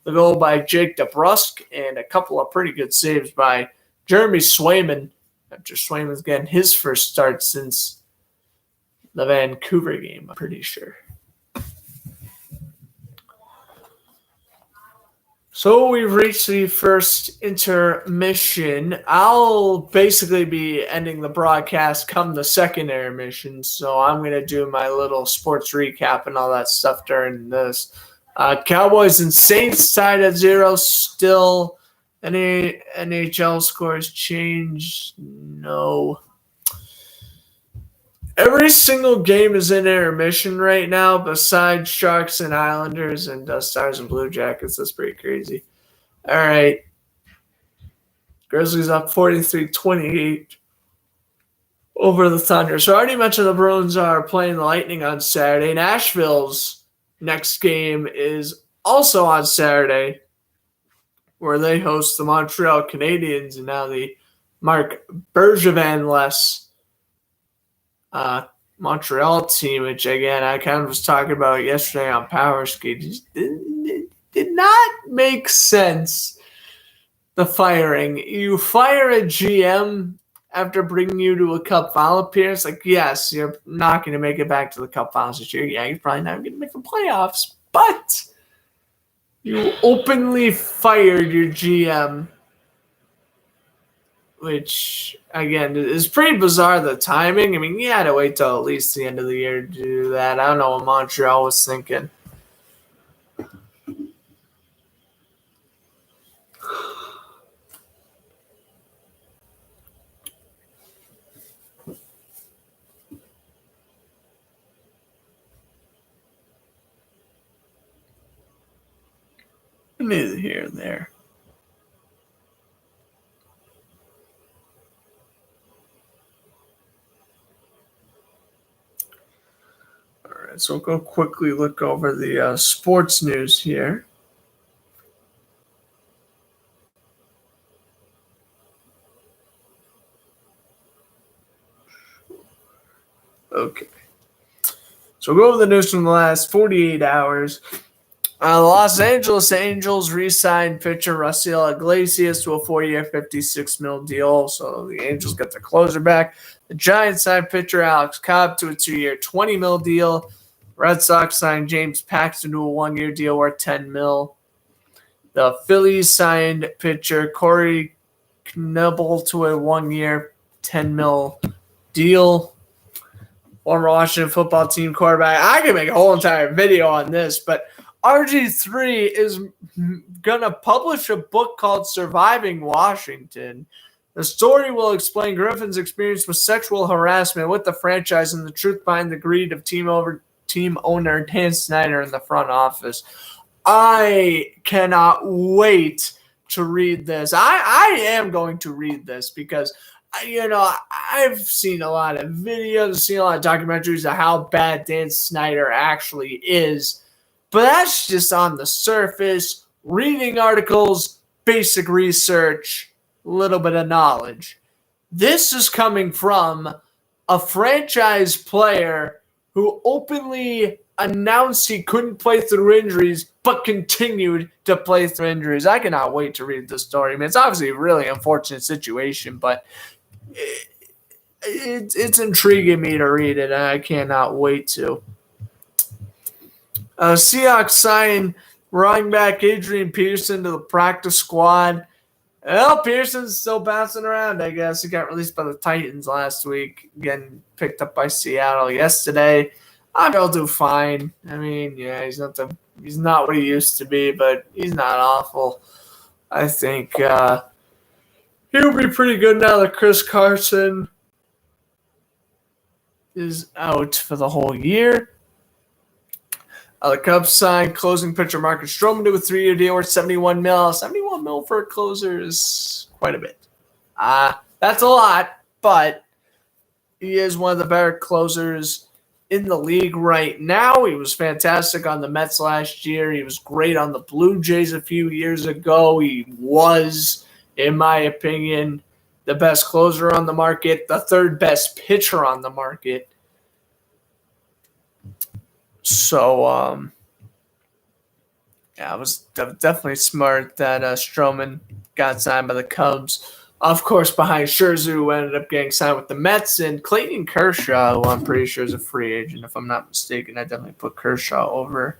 the goal by Jake DeBrusk and a couple of pretty good saves by Jeremy Swayman. After Swayman's getting his first start since the Vancouver game, I'm pretty sure. So we've reached the first intermission. I'll basically be ending the broadcast come the second intermission, so I'm going to do my little sports recap and all that stuff during this. Cowboys and Saints tied at 0 still. Any NHL scores changed? No. Every single game is in intermission right now, besides Sharks and Islanders and Stars and Blue Jackets. That's pretty crazy. All right. Grizzlies up 43-28 over the Thunder. So I already mentioned the Bruins are playing the Lightning on Saturday. Nashville's next game is also on Saturday, where they host the Montreal Canadiens, and now the Marc Bergevin-less Montreal team, which, again, I kind of was talking about yesterday on Power Skate. It did not make sense, the firing. You fire a GM after bringing you to a Cup final appearance. Like, yes, you're not going to make it back to the Cup finals this year. Yeah, you're probably not going to make the playoffs, but you openly fired your GM, which, again, is pretty bizarre, the timing. I mean, you had to wait till at least the end of the year to do that. I don't know what Montreal was thinking. Neither here nor there. All right, so we'll go quickly look over the sports news here. Okay. So we'll go over the news from the last 48 hours. The Los Angeles Angels re-signed pitcher Raisel Iglesias to a 4-year, $56 million deal. So the Angels got their closer back. The Giants signed pitcher Alex Cobb to a 2-year, $20 million deal. Red Sox signed James Paxton to a 1-year deal worth $10 million. The Phillies signed pitcher Corey Knebel to a 1-year, $10 million deal. Former Washington football team quarterback. I can make a whole entire video on this, but RG3 is going to publish a book called Surviving Washington. The story will explain Griffin's experience with sexual harassment with the franchise and the truth behind the greed of team owner Dan Snyder in the front office. I cannot wait to read this. I am going to read this because, I've seen a lot of videos, seen a lot of documentaries of how bad Dan Snyder actually is. But that's just on the surface, reading articles, basic research, a little bit of knowledge. This is coming from a franchise player who openly announced he couldn't play through injuries, but continued to play through injuries. I cannot wait to read this story. I mean, it's obviously a really unfortunate situation, but it's intriguing me to read it, and I cannot wait to. Seahawks signed running back Adrian Peterson to the practice squad. Well, Pearson's still bouncing around, I guess. He got released by the Titans last week, getting picked up by Seattle yesterday. I'm sure he'll do fine. I mean, yeah, he's not what he used to be, but he's not awful. I think He'll be pretty good now that Chris Carson is out for the whole year. The Cubs signed closing pitcher Marcus Stroman to a 3-year deal worth $71 million. $71 million for a closer is quite a bit. That's a lot, but he is one of the better closers in the league right now. He was fantastic on the Mets last year. He was great on the Blue Jays a few years ago. He was, in my opinion, the best closer on the market, the third best pitcher on the market. So, it was definitely smart that Stroman got signed by the Cubs. Of course, behind Scherzer, who ended up getting signed with the Mets, and Clayton Kershaw, who I'm pretty sure is a free agent. If I'm not mistaken, I definitely put Kershaw over.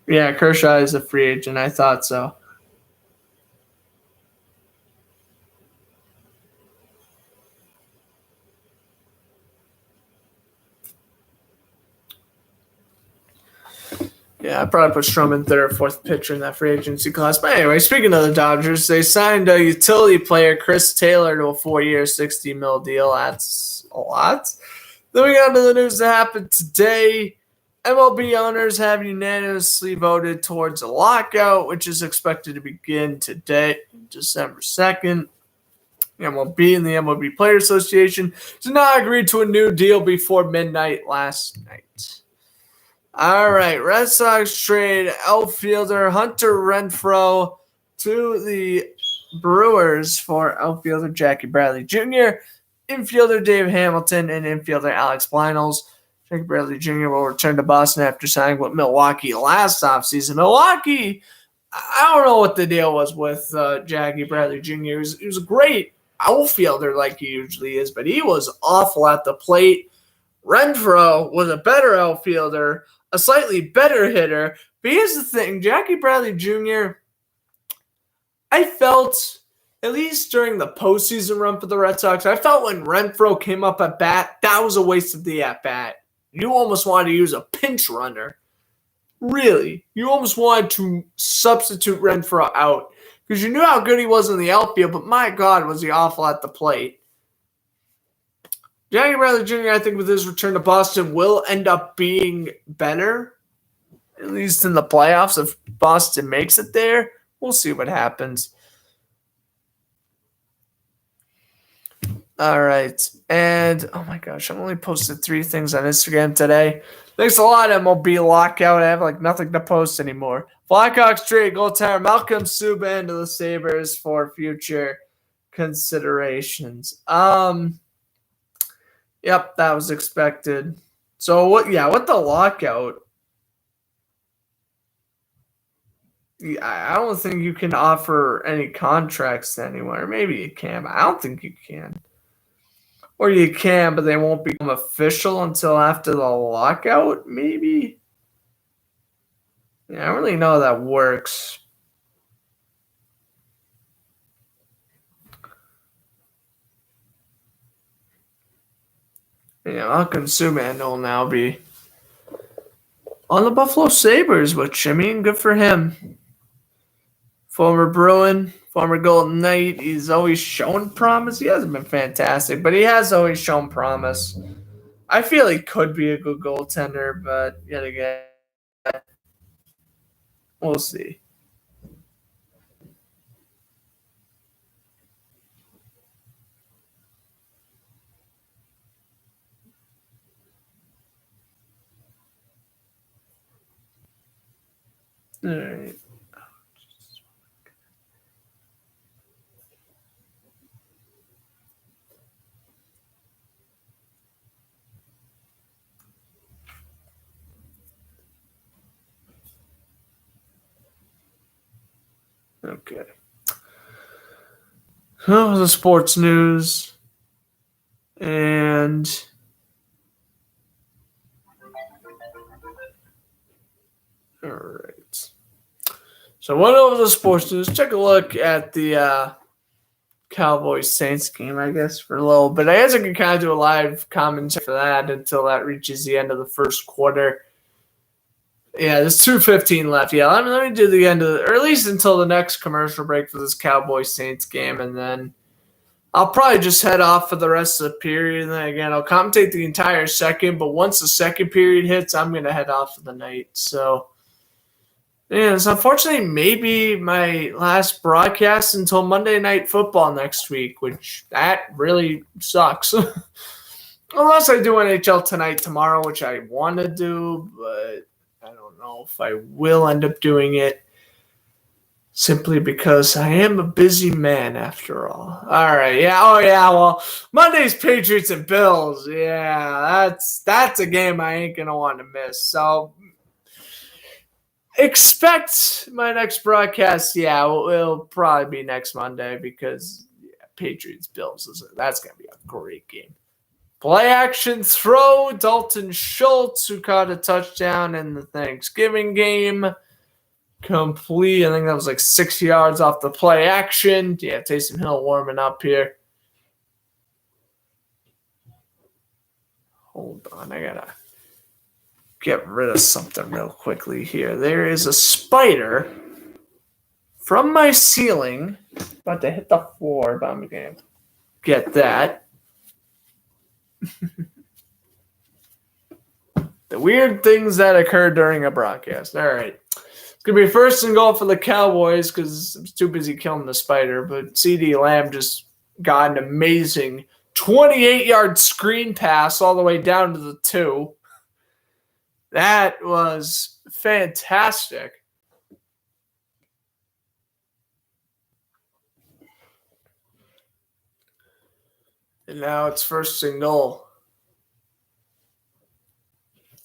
Yeah, Kershaw is a free agent. I thought so. Yeah, I probably put Stroman third or fourth pitcher in that free agency class. But anyway, speaking of the Dodgers, they signed a utility player, Chris Taylor, to a 4-year, $60 million deal. That's a lot. Then we got to the news that happened today. MLB owners have unanimously voted towards a lockout, which is expected to begin today, December 2nd. The MLB and the MLB Players Association did not agree to a new deal before midnight last night. All right, Red Sox trade outfielder Hunter Renfroe to the Brewers for outfielder Jackie Bradley Jr., infielder Dave Hamilton, and infielder Alex Blinels. Jackie Bradley Jr. will return to Boston after signing with Milwaukee last offseason. Milwaukee, I don't know what the deal was with Jackie Bradley Jr. He was a great outfielder like he usually is, but he was awful at the plate. Renfroe was a better outfielder, a slightly better hitter. But here's the thing, Jackie Bradley Jr., I felt, at least during the postseason run for the Red Sox, I felt when Renfroe came up at bat, that was a waste of the at-bat. You almost wanted to use a pinch runner. Really. You almost wanted to substitute Renfroe out because you knew how good he was in the outfield, but my God, was he awful at the plate. Jackie Bradley Jr., I think with his return to Boston, will end up being better, at least in the playoffs. If Boston makes it there, we'll see what happens. All right. And, oh my gosh, I've only posted 3 things on Instagram today. Thanks a lot, MLB lockout. I have nothing to post anymore. Blackhawks trade goaltender Malcolm Subban to the Sabres for future considerations. Yep, that was expected. So what the lockout? I don't think you can offer any contracts anywhere. Maybe you can, but I don't think you can. Or you can, but they won't become official until after the lockout, maybe? Yeah, I don't really know how that works. Yeah, Malcolm Subban will now be on the Buffalo Sabres, which, I mean, good for him. Former Bruin, former Golden Knight. He's always shown promise. He hasn't been fantastic, but he has always shown promise. I feel he could be a good goaltender, but yet again, we'll see. All right. Okay. Oh, the sports news. And all right. So went over the sports news. Take a look at the Cowboys Saints game, I guess, for a little bit. I guess I can kind of do a live commentary for that until that reaches the end of the first quarter. Yeah, there's 2:15 left. Yeah, let me do the end of or at least until the next commercial break for this Cowboys Saints game, and then I'll probably just head off for the rest of the period. And then again, I'll commentate the entire second, but once the second period hits, I'm gonna head off for the night. So yeah, it's unfortunately maybe my last broadcast until Monday Night Football next week, which that really sucks. Unless I do NHL Tonight tomorrow, which I want to do, but I don't know if I will end up doing it simply because I am a busy man after all. All right, yeah, oh yeah, well, Monday's Patriots and Bills. Yeah, that's a game I ain't going to want to miss. So expect my next broadcast. Yeah, it'll probably be next Monday because Patriots Bills that's going to be a great game. Play action throw, Dalton Schultz, who caught a touchdown in the Thanksgiving game. Complete. I think that was like 6 yards off the play action. Yeah, Taysom Hill warming up here. Hold on, I gotta get rid of something real quickly here. There is a spider from my ceiling about to hit the floor, but I'm gonna get that. The weird things that occur during a broadcast. All right. It's going to be first and goal for the Cowboys because I was too busy killing the spider. But CeeDee Lamb just got an amazing 28-yard screen pass all the way down to the 2. That was fantastic. And now it's first and goal.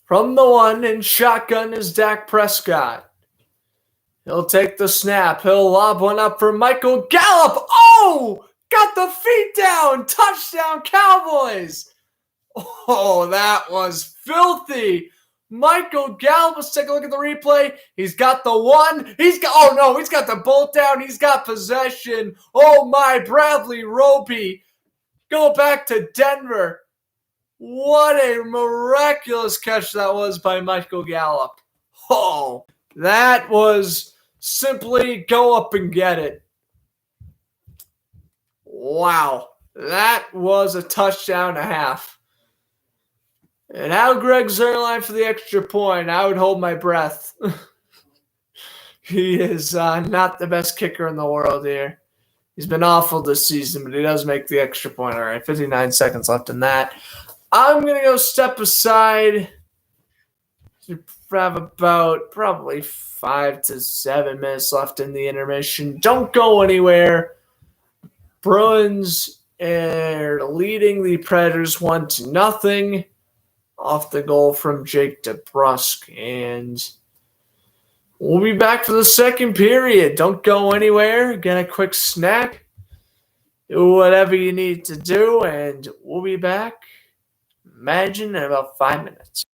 From the 1 and shotgun is Dak Prescott. He'll take the snap. He'll lob one up for Michael Gallup. Oh! Got the feet down. Touchdown, Cowboys. Oh, that was filthy. Michael Gallup, let's take a look at the replay. He's got the 1. He's got the bolt down. He's got possession. Oh, my, Bradley Roby. Go back to Denver. What a miraculous catch that was by Michael Gallup. Oh, that was simply go up and get it. Wow. That was a touchdown and a half. And how Greg Zuerlein for the extra point, I would hold my breath. He is not the best kicker in the world here. He's been awful this season, but he does make the extra point. All right, 59 seconds left in that. I'm going to go step aside. We have about probably 5 to 7 minutes left in the intermission. Don't go anywhere. Bruins are leading the Predators 1-0 off the goal from Jake DeBrusk. And we'll be back for the second period. Don't go anywhere. Get a quick snack. Do whatever you need to do, and we'll be back, imagine, in about 5 minutes.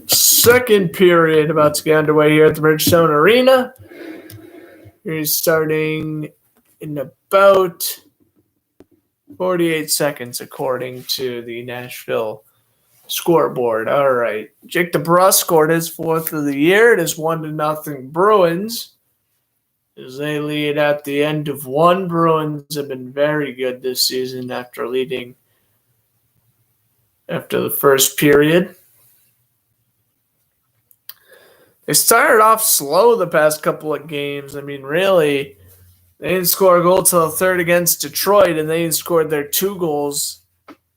Second period about to get underway here at the Bridgestone Arena. He's starting in about 48 seconds, according to the Nashville scoreboard. All right. Jake DeBrusk scored his fourth of the year. It is 1-0 Bruins as they lead at the end of one. Bruins have been very good this season after leading after the first period. They started off slow the past couple of games. I mean, really, they didn't score a goal till the third against Detroit, and they scored their 2 goals,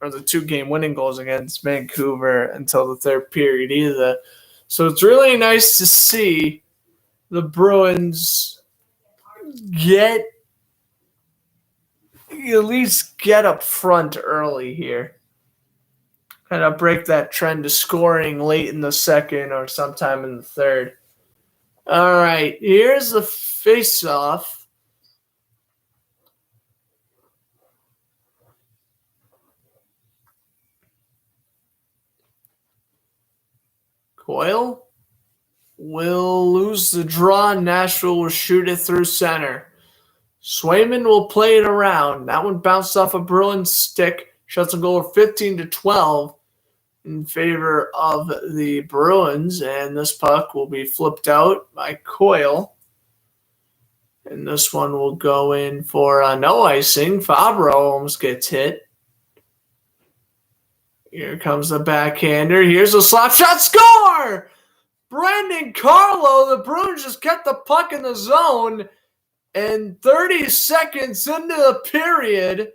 or the 2-game winning goals against Vancouver until the third period either. So it's really nice to see the Bruins at least get up front early here. Kind of break that trend of scoring late in the second or sometime in the third. All right, here's the face-off. Coyle will lose the draw. Nashville will shoot it through center. Swayman will play it around. That one bounced off a Bruins stick. Shots a goal of 15-12 in favor of the Bruins. And this puck will be flipped out by Coyle. And this one will go in for no icing. Fabro almost gets hit. Here comes the backhander. Here's a slap shot. Score! Brandon Carlo. The Bruins just kept the puck in the zone. And 30 seconds into the period,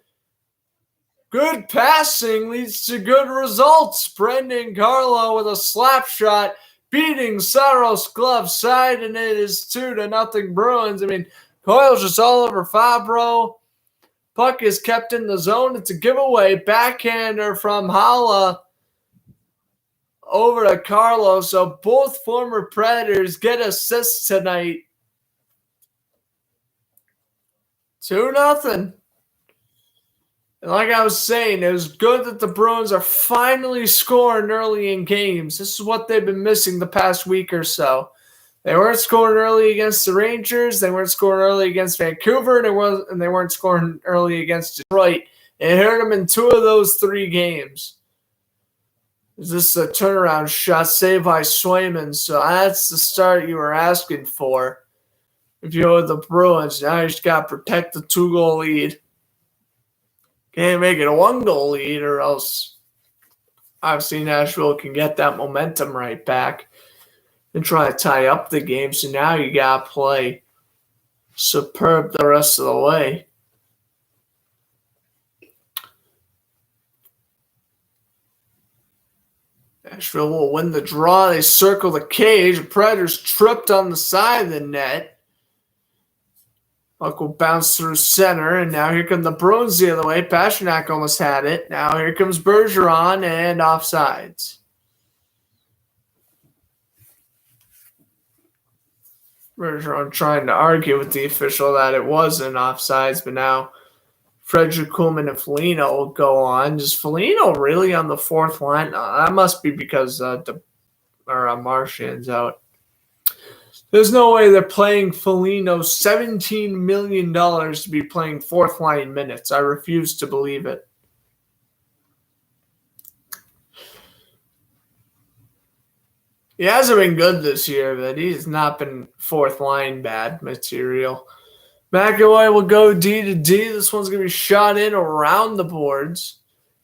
good passing leads to good results. Brendan Carlo with a slap shot, beating Saros glove side, and it is 2-0 Bruins. I mean, Coyle's just all over Fabro. Puck is kept in the zone. It's a giveaway. Backhander from Hala over to Carlo. So both former Predators get assists tonight. 2-0. And like I was saying, it was good that the Bruins are finally scoring early in games. This is what they've been missing the past week or so. They weren't scoring early against the Rangers. They weren't scoring early against Vancouver. And they weren't scoring early against Detroit. It hurt them in 2 of those 3 games. Is this a turnaround shot saved by Swayman? So that's the start you were asking for. If you're the Bruins, now you just got to protect the 2-goal lead. Can't make it a 1-goal lead, or else obviously Nashville can get that momentum right back and try to tie up the game. So now you got to play superb the rest of the way. Nashville will win the draw. They circle the cage. The Predators tripped on the side of the net. Puck will bounce through center, and now here come the Bruins the other way. Pasternak almost had it. Now here comes Bergeron, and offsides. Bergeron trying to argue with the official that it wasn't offsides, but now Frederick Kuhlman and Foligno will go on. Is Foligno really on the fourth line? That must be because Marchand's out. There's no way they're playing Foligno $17 million to be playing fourth line minutes. I refuse to believe it. He hasn't been good this year, but he's not been fourth line bad material. McAvoy will go D to D. This one's going to be shot in around the boards.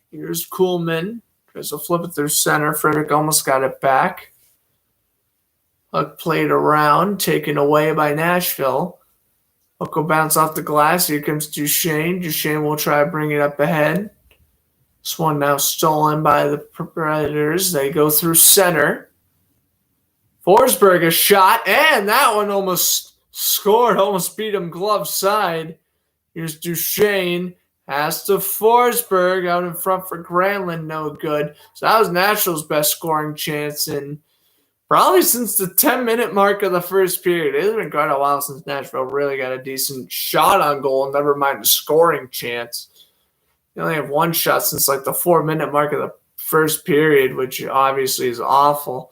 Here's Kuhlman. Tries to flip it through center. Frederick almost got it back. Puck played around, taken away by Nashville. Puck will bounce off the glass. Here comes Duchesne. Duchesne will try to bring it up ahead. This one now stolen by the Predators. They go through center. Forsberg a shot, and that one almost scored. Almost beat him glove side. Here's Duchesne. Has to Forsberg out in front for Granlund. No good. So that was Nashville's best scoring chance in probably since the 10-minute mark of the first period. It's been quite a while since Nashville really got a decent shot on goal, never mind a scoring chance. They only have one shot since like the 4-minute mark of the first period, which obviously is awful.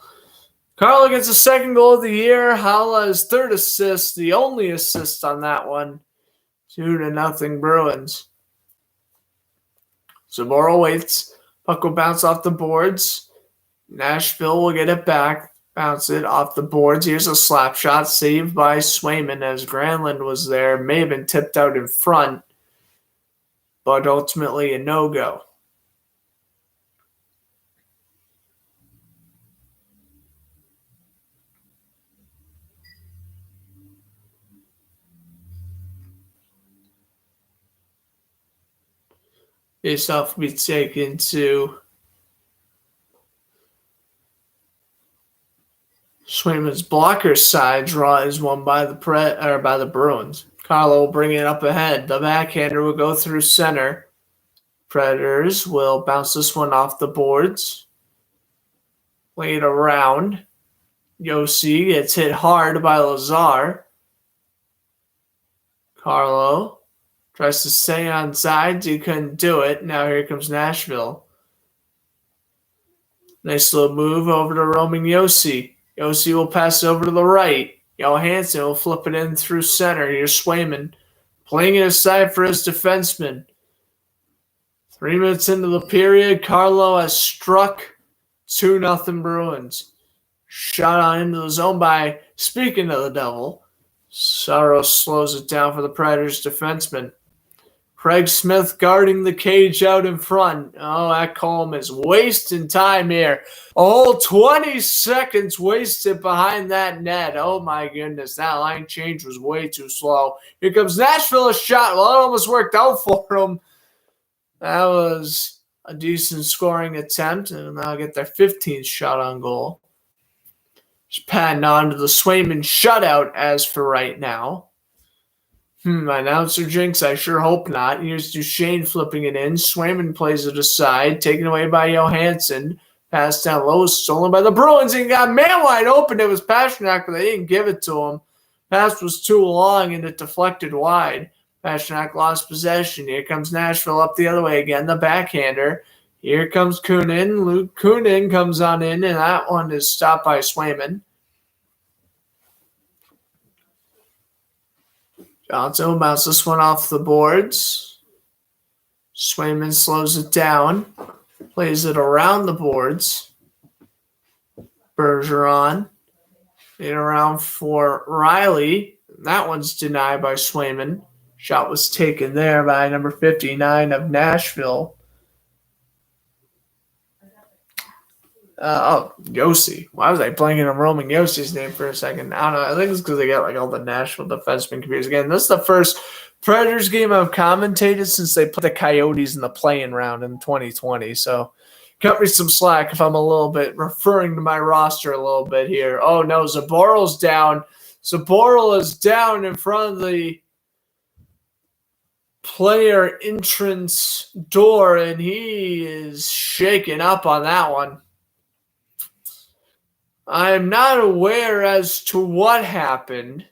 Carlo gets a second goal of the year. Hala's third assist, the only assist on that one. 2-0 Bruins. Zaboral waits. Puck will bounce off the boards. Nashville will get it back. Bounce it off the boards. Here's a slap shot saved by Swayman as Granlund was there. May have been tipped out in front, but ultimately a no-go. Face-off will be taken to Swayman's blocker side. Draw is won by the Bruins. Carlo will bring it up ahead. The backhander will go through center. Predators will bounce this one off the boards. Play it around. Yossi gets hit hard by Lazar. Carlo tries to stay on sides. He couldn't do it. Now here comes Nashville. Nice little move over to roaming Yossi. Yossi will pass over to the right. Johansson will flip it in through center. Here's Swayman playing it aside for his defenseman. 3 minutes into the period, Carlo has struck 2-0 Bruins. Shot on into the zone by, speaking of the devil, Saros slows it down for the Predators defenseman. Craig Smith guarding the cage out in front. Oh, Ekholm is wasting time here. A whole 20 seconds wasted behind that net. Oh, my goodness. That line change was way too slow. Here comes Nashville, a shot. Well, it almost worked out for him. That was a decent scoring attempt, and they'll get their 15th shot on goal. Just patting on to the Swayman shutout as for right now. Announcer jinx, I sure hope not. Here's Duchesne flipping it in. Swayman plays it aside, taken away by Johansson. Pass down low, stolen by the Bruins, and got man wide open. It was Pasternak, but they didn't give it to him. Pass was too long, and it deflected wide. Pasternak lost possession. Here comes Nashville up the other way again, the backhander. Here comes Kunin. Luke Kunin comes on in, and that one is stopped by Swayman. Johnson bounces this one off the boards. Swayman slows it down. Plays it around the boards. Bergeron. In around for Riley. That one's denied by Swayman. Shot was taken there by number 59 of Nashville. Yossi. Why was I blanking on roaming Yossi's name for a second? I don't know. I think it's because they got like all the Nashville defensemen confused. Again, this is the first Predators game I've commentated since they put the Coyotes in the play-in round in 2020. So cut me some slack if I'm a little bit referring to my roster a little bit here. Oh, no, Zaboral's down. Zaboral is down in front of the player entrance door, and he is shaken up on that one. I am not aware as to what happened.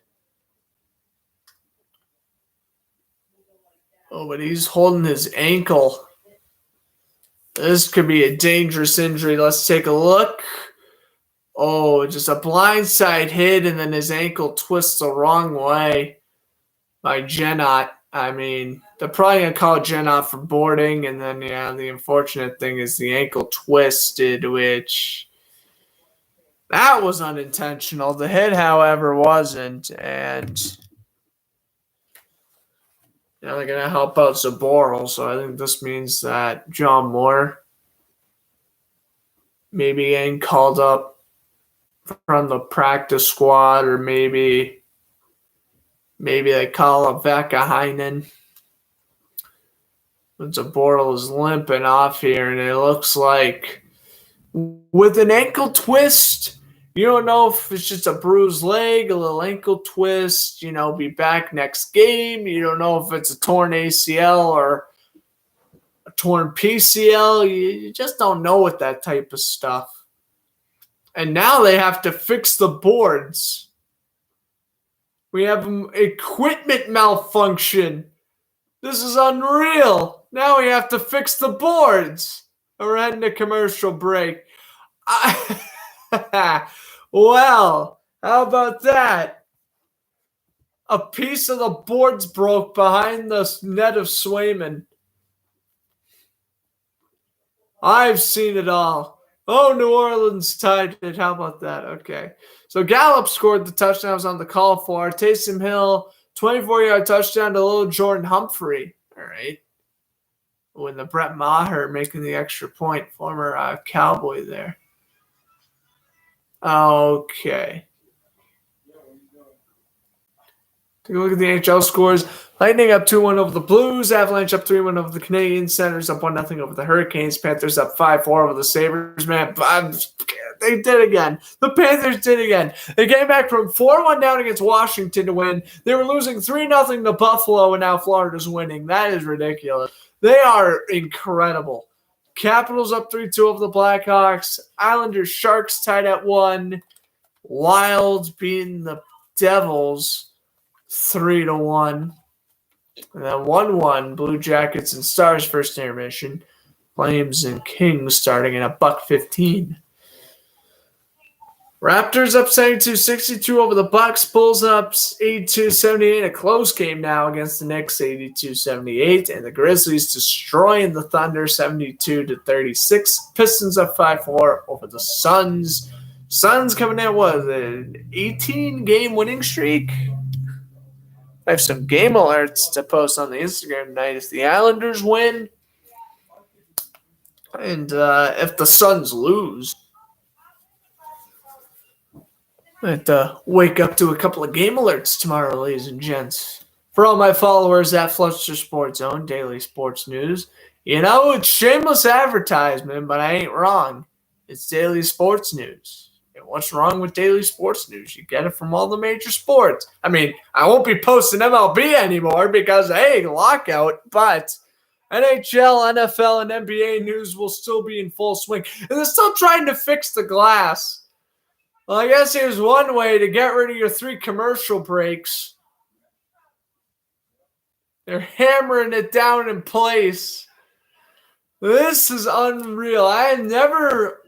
Oh, but he's holding his ankle. This could be a dangerous injury. Let's take a look. Oh, just a blindside hit, and then his ankle twists the wrong way by Genot. I mean, they're probably going to call Genot for boarding, and then, yeah, the unfortunate thing is the ankle twisted, which... that was unintentional. The hit, however, wasn't. And they're going to help out Zaboral. So I think this means that John Moore maybe getting called up from the practice squad, or maybe they call up Vakahainen. But Zaboral is limping off here, and it looks like with an ankle twist, you don't know if it's just a bruised leg, a little ankle twist, be back next game. You don't know if it's a torn ACL or a torn PCL. You just don't know with that type of stuff. And now they have to fix the boards. We have equipment malfunction. This is unreal. Now we have to fix the boards. We're heading to commercial break. Well, how about that? A piece of the boards broke behind the net of Swayman. I've seen it all. Oh, New Orleans tied it. How about that? Okay. So Gallup scored the touchdown I was on the call for. Taysom Hill, 24-yard touchdown to little Jordan Humphrey. All right. When the Brett Maher making the extra point, former Cowboy there. Okay. Take a look at the NHL scores. Lightning up 2-1 over the Blues. Avalanche up 3-1 over the Canadiens. Senators up 1-0 over the Hurricanes. Panthers up 5-4 over the Sabres. Man, they did again. The Panthers did again. They came back from 4-1 down against Washington to win. They were losing 3-0 to Buffalo, and now Florida's winning. That is ridiculous. They are incredible. Capitals up 3-2 over the Blackhawks. Islanders, Sharks tied at 1. Wild beating the Devils 3-1. And then 1-1, Blue Jackets and Stars first intermission. Flames and Kings starting in $1.15. Raptors up 72-62 over the Bucks. Bulls up 82-78. A close game now against the Knicks, 82-78. And the Grizzlies destroying the Thunder, 72-36. Pistons up 5-4 over the Suns. Suns coming in, what is it, an 18-game winning streak? I have some game alerts to post on the Instagram tonight if the Islanders win and if the Suns lose. I have to wake up to a couple of game alerts tomorrow, ladies and gents. For all my followers at Fluster Sports Zone, daily sports news, you know, it's shameless advertisement, but I ain't wrong. It's daily sports news. What's wrong with daily sports news? You get it from all the major sports. I mean, I won't be posting MLB anymore because, hey, lockout, but NHL, NFL, and NBA news will still be in full swing. And they're still trying to fix the glass. Well, I guess here's one way to get rid of your 3 commercial breaks. They're hammering it down in place. This is unreal. I had never...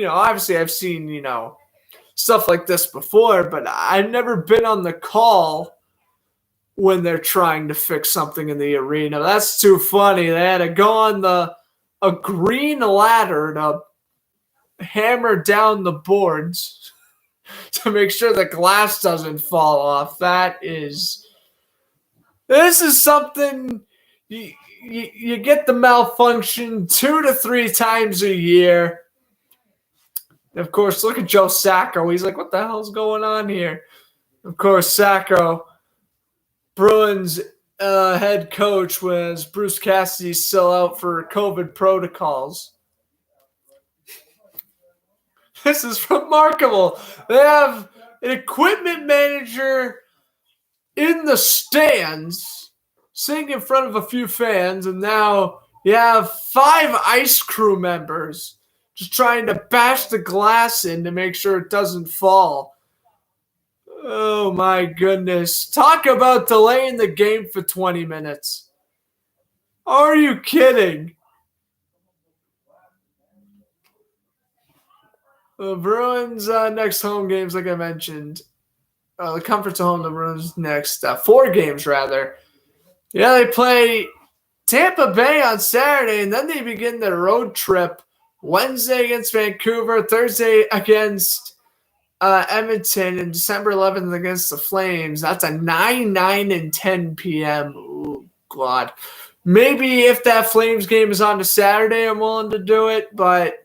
obviously I've seen, stuff like this before, but I've never been on the call when they're trying to fix something in the arena. That's too funny. They had to go on a green ladder to hammer down the boards to make sure the glass doesn't fall off. This is something you get the malfunction 2 to 3 times a year. Of course, look at Joe Sacco. He's like, what the hell's going on here? Of course, Sacco, Bruins head coach, was Bruce Cassidy still out for COVID protocols. This is remarkable. They have an equipment manager in the stands sitting in front of a few fans, and now you have 5 ice crew members just trying to bash the glass in to make sure it doesn't fall. Oh, my goodness. Talk about delaying the game for 20 minutes. Are you kidding? The Bruins' next home games, like I mentioned. The Comforts at home, the Bruins' next 4 games, rather. Yeah, they play Tampa Bay on Saturday, and then they begin their road trip Wednesday against Vancouver, Thursday against Edmonton, and December 11th against the Flames. That's a 9, 9, and 10 p.m. Oh, God. Maybe if that Flames game is on a Saturday, I'm willing to do it, but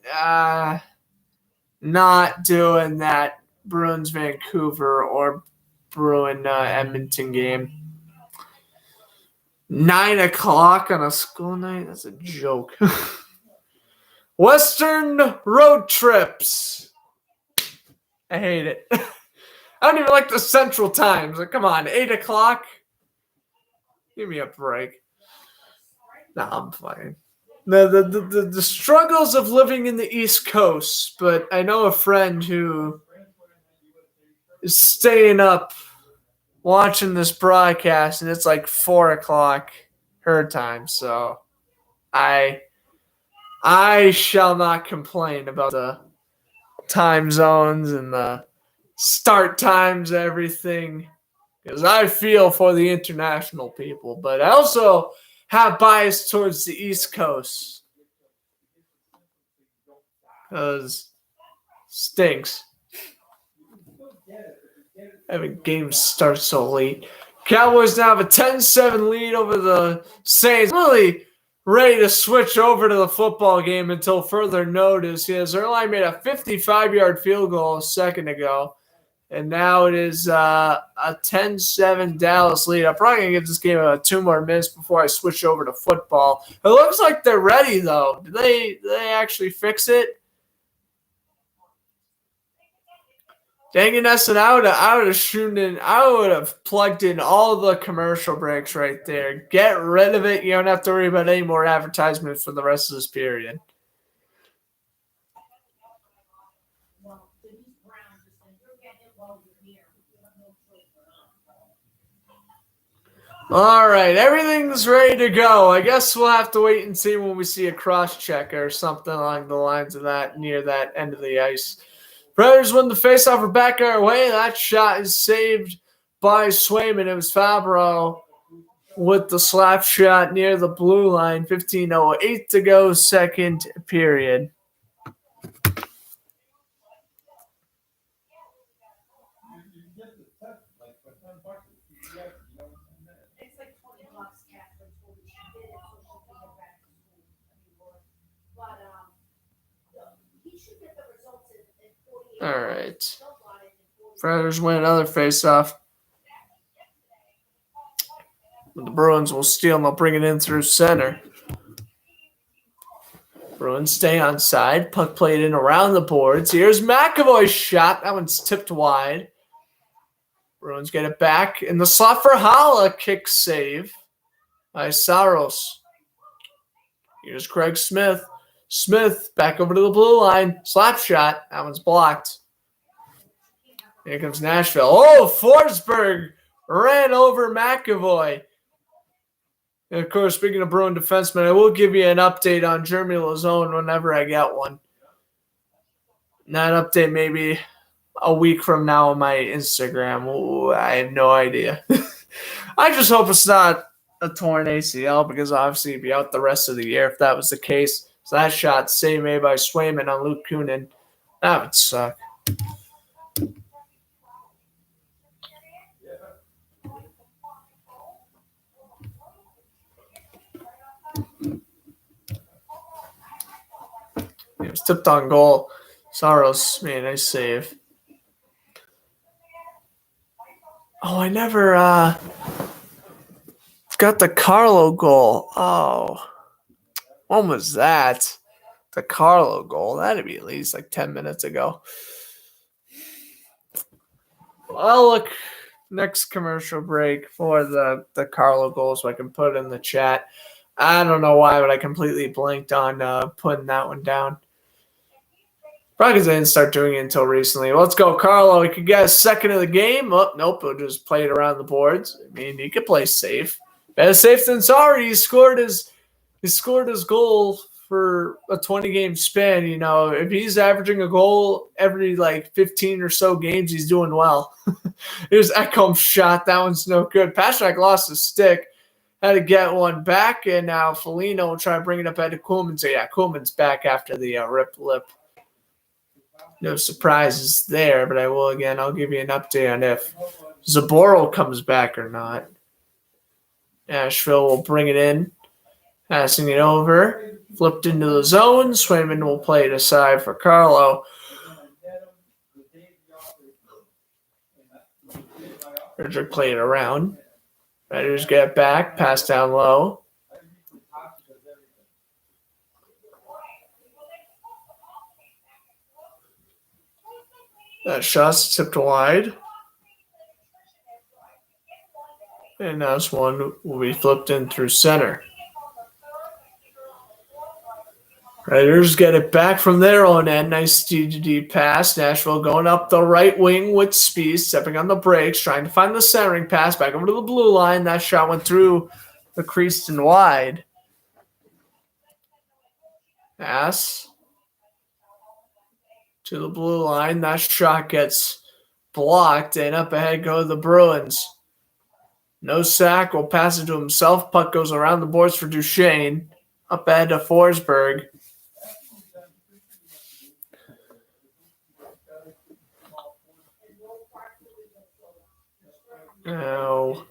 not doing that Bruins Vancouver or Bruin Edmonton game. 9 o'clock on a school night? That's a joke. Western road trips. I hate it. I don't even like the Central Times. Like, come on, 8 o'clock? Give me a break. No, I'm fine. The struggles of living in the East Coast, but I know a friend who is staying up watching this broadcast, and it's like 4 o'clock her time, so I I shall not complain about the time zones and the start times, everything, because I feel for the international people, but I also have bias towards the East Coast because stinks having games start so late. Cowboys now have a 10-7 lead over the Saints. Really ready to switch over to the football game until further notice. Yes, Erline made a 55-yard field goal a second ago, and now it is a 10-7 Dallas lead. I'm probably going to give this game 2 more minutes before I switch over to football. It looks like they're ready, though. Did they actually fix it? Dang it, Nesson, I would have plugged in all the commercial breaks right there. Get rid of it. You don't have to worry about any more advertisements for the rest of this period. All right, everything's ready to go. I guess we'll have to wait and see when we see a cross-check or something along the lines of that near that end of the ice. Predators win the faceoff for back our way. That shot is saved by Swayman. It was Fabro with the slap shot near the blue line. 15:08 to go, second period. All right. Predators win another faceoff. The Bruins will steal and they'll bring it in through center. Bruins stay on side. Puck played in around the boards. Here's McAvoy's shot. That one's tipped wide. Bruins get it back. In the slot for Hala. Kick save by Saros. Here's Craig Smith. Smith back over to the blue line. Slap shot. That one's blocked. Here comes Nashville. Oh, Forsberg ran over McAvoy. And of course, speaking of Bruin defensemen, I will give you an update on Jeremy Lazone whenever I get one. And that update maybe a week from now on my Instagram. Ooh, I have no idea. I just hope it's not a torn ACL because obviously he'd be out the rest of the year if that was the case. So that shot saved made by Swayman on Luke Kunin. That would suck. It was tipped on goal. Saros made a nice save. Oh, I never got the Carlo goal. Oh, when was that? The Carlo goal. That'd be at least like 10 minutes ago. Well, look, next commercial break for the Carlo goal so I can put it in the chat. I don't know why, but I completely blanked on putting that one down. Probably because I didn't start doing it until recently. Let's go, Carlo. He could get a second of the game. Oh, nope, he'll just play it around the boards. I mean, he could play safe. Better safe than sorry. He scored his goal for a 20-game span. You know, if he's averaging a goal every like 15 or so games, he's doing well. Here's Ekholm's shot. That one's no good. Pastrnak lost his stick. Had to get one back, and now Foligno will try to bring it up at Koolman. So, yeah, Koolman's back after the rip lip. No surprises there, but I'll give you an update on if Zaboral comes back or not. Nashville will bring it in, passing it over, flipped into the zone. Swayman will play it aside for Carlo. Richard played it around. Raiders get back, pass down low. That shot's tipped wide. And now this one will be flipped in through center. Raiders get it back from their own end. Nice D-to-D pass. Nashville going up the right wing with speed, stepping on the brakes, trying to find the centering pass back over to the blue line. That shot went through the crease and wide. Pass to the blue line. That shot gets blocked, and up ahead go the Bruins. No sack. Will pass it to himself. Puck goes around the boards for Duchesne. Up ahead to Forsberg. Now,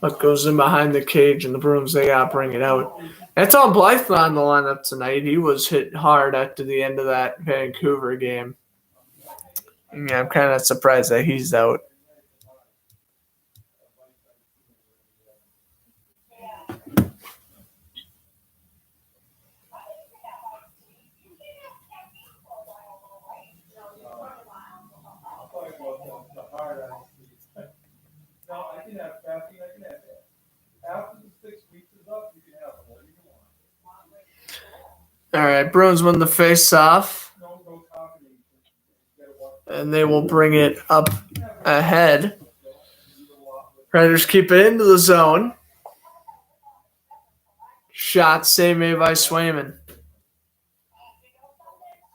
puck goes in behind the cage, and the Bruins, they got to bring it out. Anton Blythe on the lineup tonight. He was hit hard after the end of that Vancouver game. Yeah, I'm kind of surprised that he's out. All right, Bruins win the face-off, and they will bring it up ahead. Predators keep it into the zone. Shot save made by Swayman.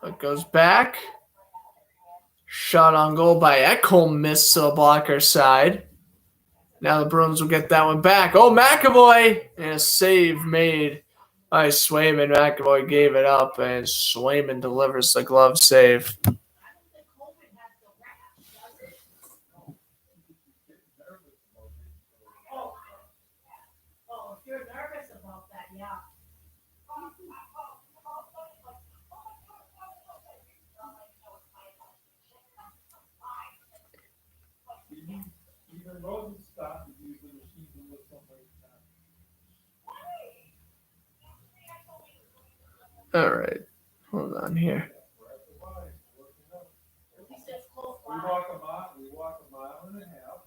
It goes back. Shot on goal by Ekholm, missed to the blocker side. Now the Bruins will get that one back. Oh, McAvoy! And a save made by Swayman. McAvoy gave it up, and Swayman delivers the glove save. All right, hold on here. We walk a mile and a half.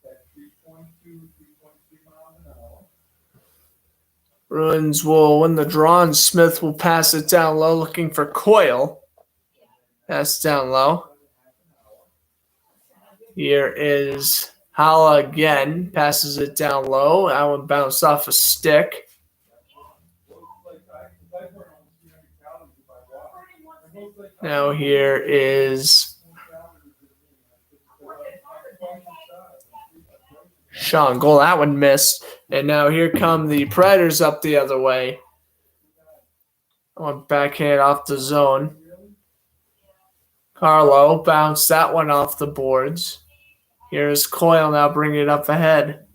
That's 3.2, 3.3 miles an hour. Bruins will win the draw, and Smith will pass it down low, looking for Coyle. Pass down low. Here is Hala again. Passes it down low. That one bounced off a stick. Now here is Sean goal. That one missed. And now here come the Predators up the other way. One backhand off the zone. Carlo bounced that one off the boards. Here's Coyle now bringing it up ahead.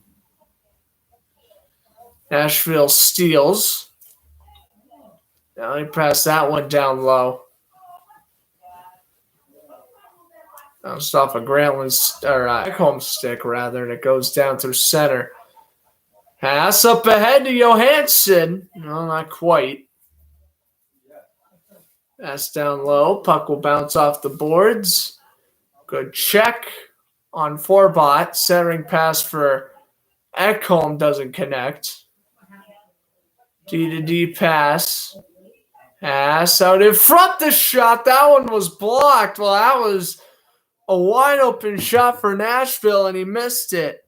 Nashville steals. Now he passed that one down low. Bounced off a Ekholm stick, rather, and it goes down through center. Pass up ahead to Johansson. No, not quite. Pass down low. Puck will bounce off the boards. Good check on Forbot. Centering pass for Ekholm doesn't connect. D-to-D pass. Pass out in front. The shot. That one was blocked. Well, that was a wide open shot for Nashville, and he missed it.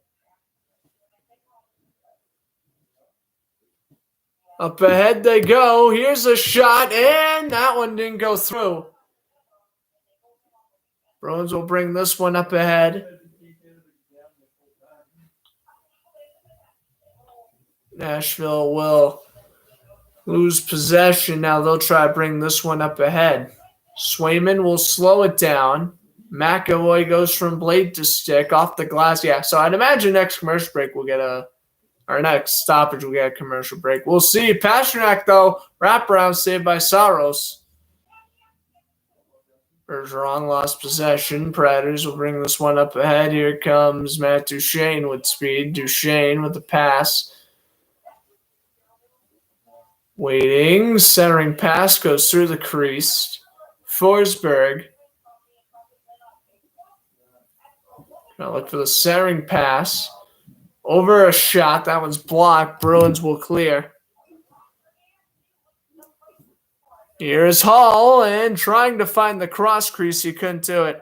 Up ahead they go. Here's a shot, and that one didn't go through. Bruins will bring this one up ahead. Nashville will lose possession. Now they'll try to bring this one up ahead. Swayman will slow it down. McAvoy goes from blade to stick off the glass. Yeah, so I'd imagine next commercial break we'll get our next stoppage we'll get a commercial break. We'll see. Pasternak, though, wraparound saved by Saros. Bergeron lost possession. Predators will bring this one up ahead. Here comes Matt Duchesne with speed. Duchesne with the pass. Waiting. Centering pass goes through the crease. Forsberg. Now look for the centering pass. Over a shot. That one's blocked. Bruins will clear. Here's Hall, and trying to find the cross crease. He couldn't do it.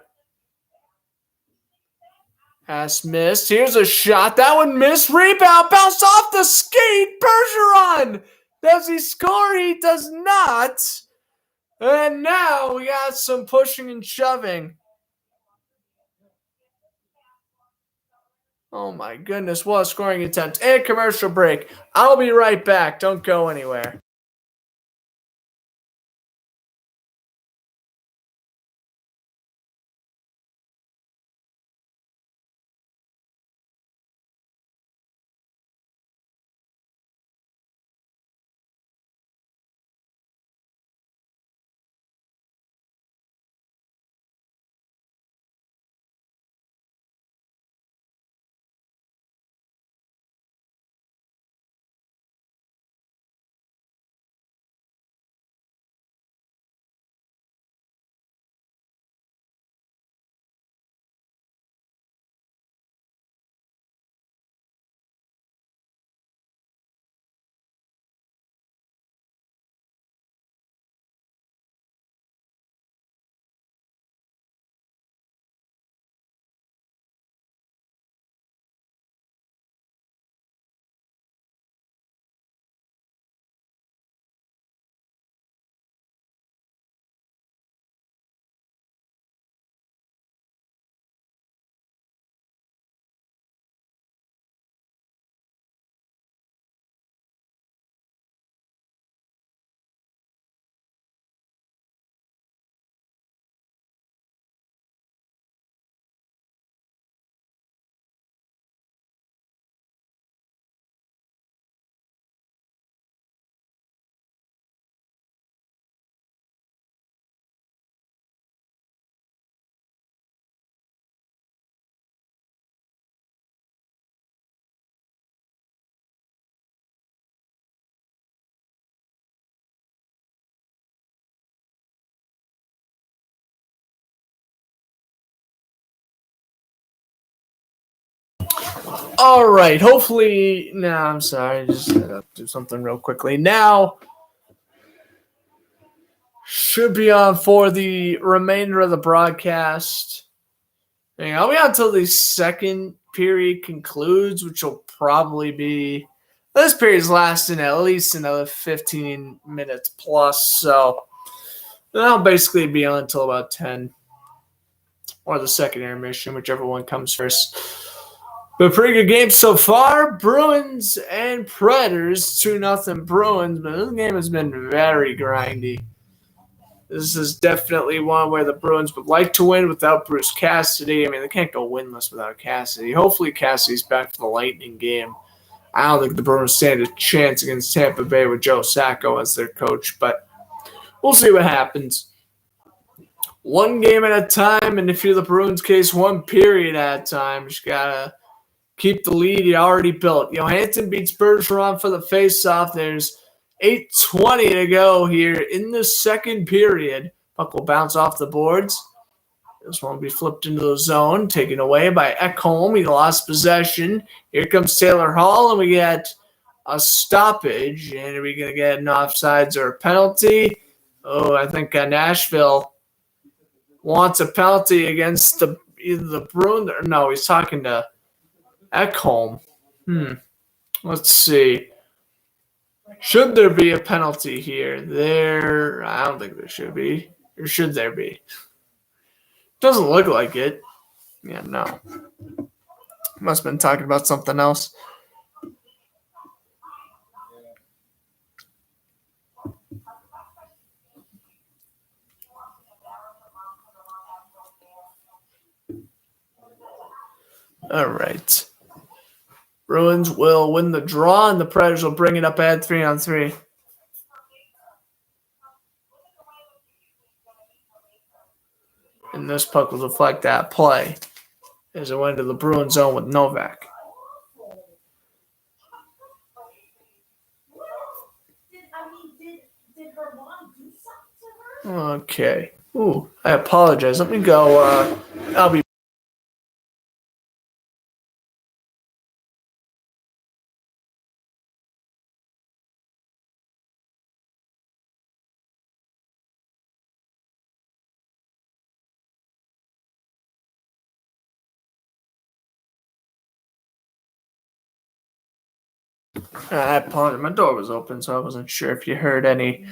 Pass missed. Here's a shot. That one missed. Rebound. Bounced off the skate. Bergeron Does he score? He does not. And now we got some pushing and shoving. Oh my goodness, what a scoring attempt. And commercial break. I'll be right back. Don't go anywhere. All right. Hopefully, I'm sorry. Just do something real quickly. Now should be on for the remainder of the broadcast. I'll be on until the second period concludes, which will probably be this period's lasting at least another 15 minutes plus. So I'll basically be on until about 10 or the second intermission, whichever one comes first. But pretty good game so far. Bruins and Predators, 2-0 Bruins, but this game has been very grindy. This is definitely one where the Bruins would like to win without Bruce Cassidy. I mean, they can't go winless without Cassidy. Hopefully Cassidy's back for the Lightning game. I don't think the Bruins stand a chance against Tampa Bay with Joe Sacco as their coach, but we'll see what happens. One game at a time, and if you're the Bruins case, one period at a time. Just got to keep the lead you already built. Johansson beats Bergeron for the faceoff. There's 8:20 to go here in the second period. Puck will bounce off the boards. This one will be flipped into the zone, taken away by Ekholm. He lost possession. Here comes Taylor Hall, and we get a stoppage. And are we going to get an offsides or a penalty? Oh, I think Nashville wants a penalty against either the Bruins. No, he's talking to Ekholm. Let's see. Should there be a penalty here? I don't think there should be. Or should there be? Doesn't look like it. Yeah, no. Must have been talking about something else. All right. Bruins will win the draw, and the Predators will bring it up at 3-on-3. And this puck will deflect that play as it went to the Bruins zone with Novak. Okay. Ooh, I apologize. Let me go. I'll be I apologize. My door was open, so I wasn't sure if you heard any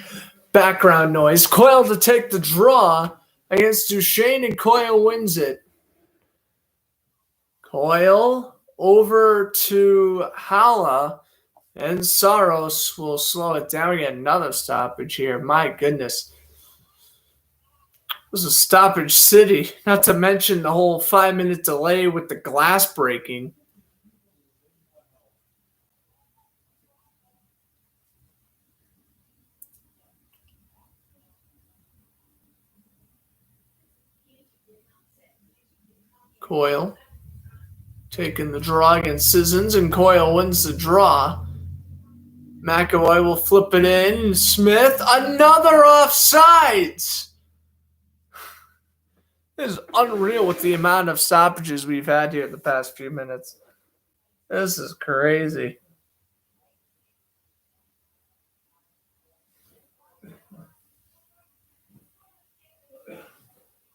background noise. Coyle to take the draw against Duchesne, and Coyle wins it. Coyle over to Hala, and Saros will slow it down. We get another stoppage here. My goodness. This is stoppage city, not to mention the whole 5-minute delay with the glass breaking. Coyle taking the draw against Sissons, and Coyle wins the draw. McAvoy will flip it in. Smith, another offsides. This is unreal with the amount of stoppages we've had here the past few minutes. This is crazy.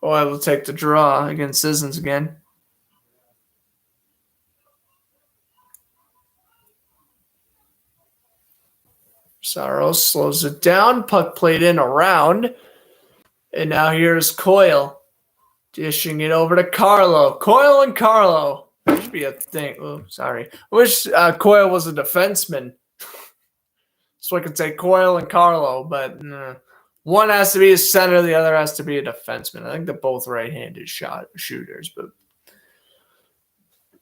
Coyle will take the draw against Sissons again. Saros slows it down. Puck played in around. And now here's Coyle dishing it over to Carlo. Coyle and Carlo. That should be a thing. Oh, sorry. I wish Coyle was a defenseman. So I could say Coyle and Carlo, but one has to be a center, the other has to be a defenseman. I think they're both right-handed shooters, but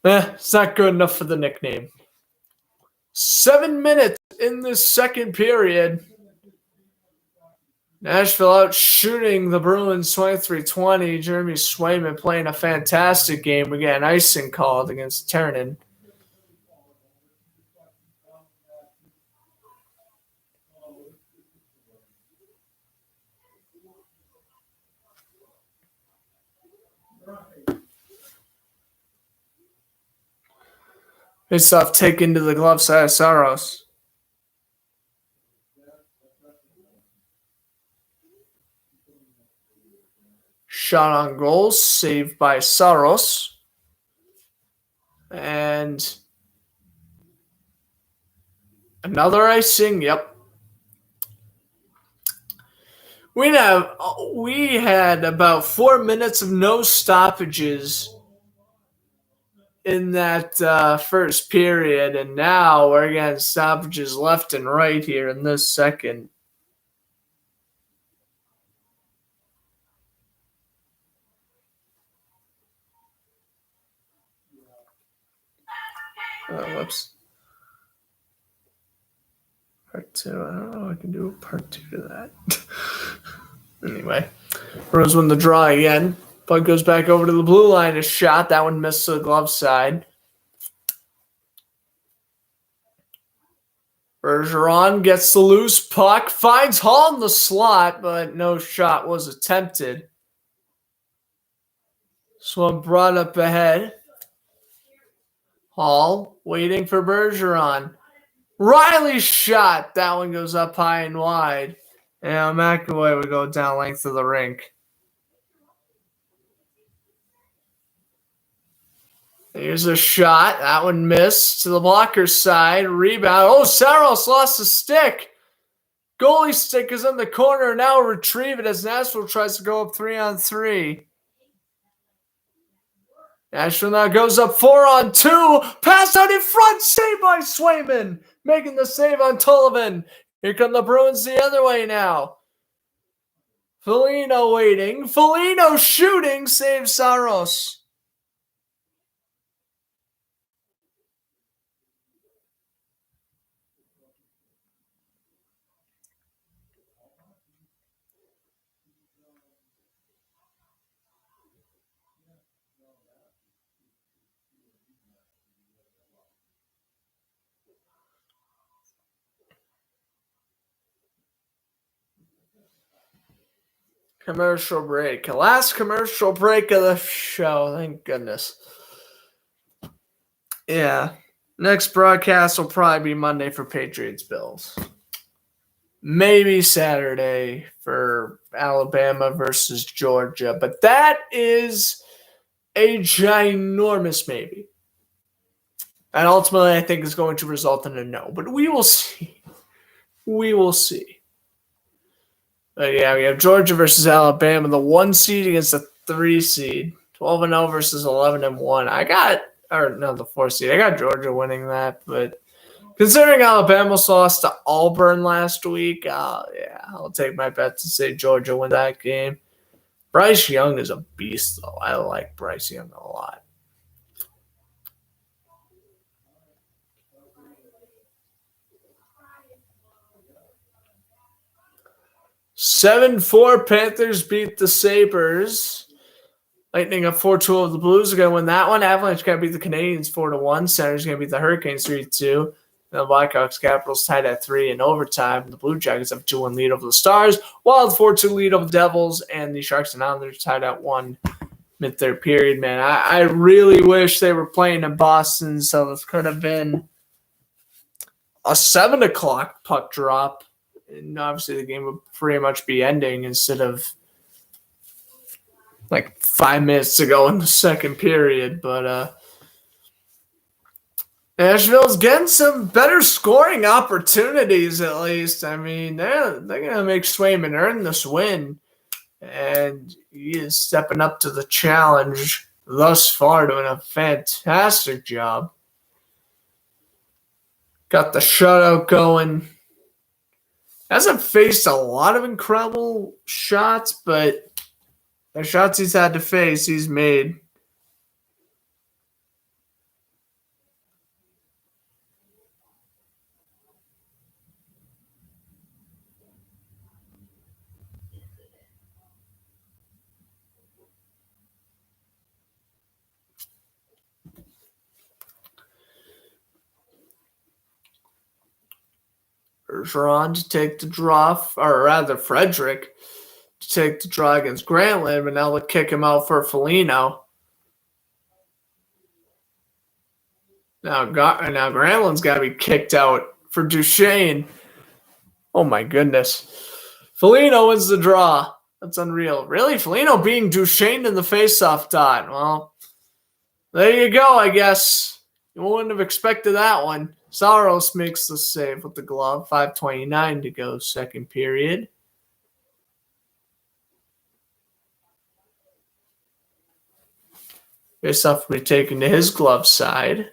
it's not good enough for the nickname. 7 minutes in this second period. Nashville out shooting the Bruins 23-20. Jeremy Swayman playing a fantastic game. We get an icing called against Ternan. Face off taken to the glove side of Saros. Shot on goal, saved by Saros. And another icing, yep. We had about 4 minutes of no stoppages in that first period, and now we're getting stoppages left and right here in this second. Whoops. Part 2. I don't know if I can do a part 2 to that. Anyway, Bruins win the draw again. Puck goes back over to the blue line. A shot. That one missed to the glove side. Bergeron gets the loose puck. Finds Hall in the slot, but no shot was attempted. Swim brought up ahead. Hall waiting for Bergeron. Riley's shot. That one goes up high and wide. And McAvoy would go down length of the rink. Here's a shot. That one missed to the blocker side. Rebound. Oh, Saros lost a stick. Goalie stick is in the corner. Now retrieve it as Nashville tries to go up 3-on-3. Nashville now goes up 4-on-2. Pass out in front. Saved by Swayman. Making the save on Tullivan. Here come the Bruins the other way now. Foligno waiting. Foligno shooting. Saves Saros. Commercial break. Last commercial break of the show. Thank goodness. Yeah. Next broadcast will probably be Monday for Patriots Bills. Maybe Saturday for Alabama versus Georgia. But that is a ginormous maybe. And ultimately, I think is going to result in a no. But we will see. We will see. But yeah, we have Georgia versus Alabama, the 1 seed against the 3 seed. 12-0 versus 11-1. The 4 seed. I got Georgia winning that, but considering Alabama's lost to Auburn last week, I'll take my bet to say Georgia win that game. Bryce Young is a beast, though. I like Bryce Young a lot. (7-4) Panthers beat the Sabres. Lightning up 4-2 of the Blues are going to win that one. Avalanche going to beat the Canadiens 4-1. Senators going to beat the Hurricanes 3-2. The Blackhawks Capitals tied at 3 in overtime. The Blue Jackets have 2-1 lead over the Stars. Wild 4-2 lead over the Devils. And the Sharks and Islanders tied at 1 mid-third period, man. I really wish they were playing in Boston, so this could have been a 7 o'clock puck drop. And obviously the game would pretty much be ending instead of like 5 minutes to go in the second period. But Nashville's getting some better scoring opportunities, at least. I mean, they're going to make Swayman earn this win. And he is stepping up to the challenge thus far, doing a fantastic job. Got the shutout going. Hasn't faced a lot of incredible shots, but the shots he's had to face, he's made. Bergeron to take the draw, or rather Frederick to take the draw against Grantland, but now they'll kick him out for Foligno. Now Grantland's got to be kicked out for Duchesne. Oh my goodness. Foligno wins the draw. That's unreal. Really? Foligno being Duchesne in the faceoff dot. Well, there you go, I guess. You wouldn't have expected that one. Saros makes the save with the glove. 5:29 to go, second period. Faceoff will be taken to his glove side.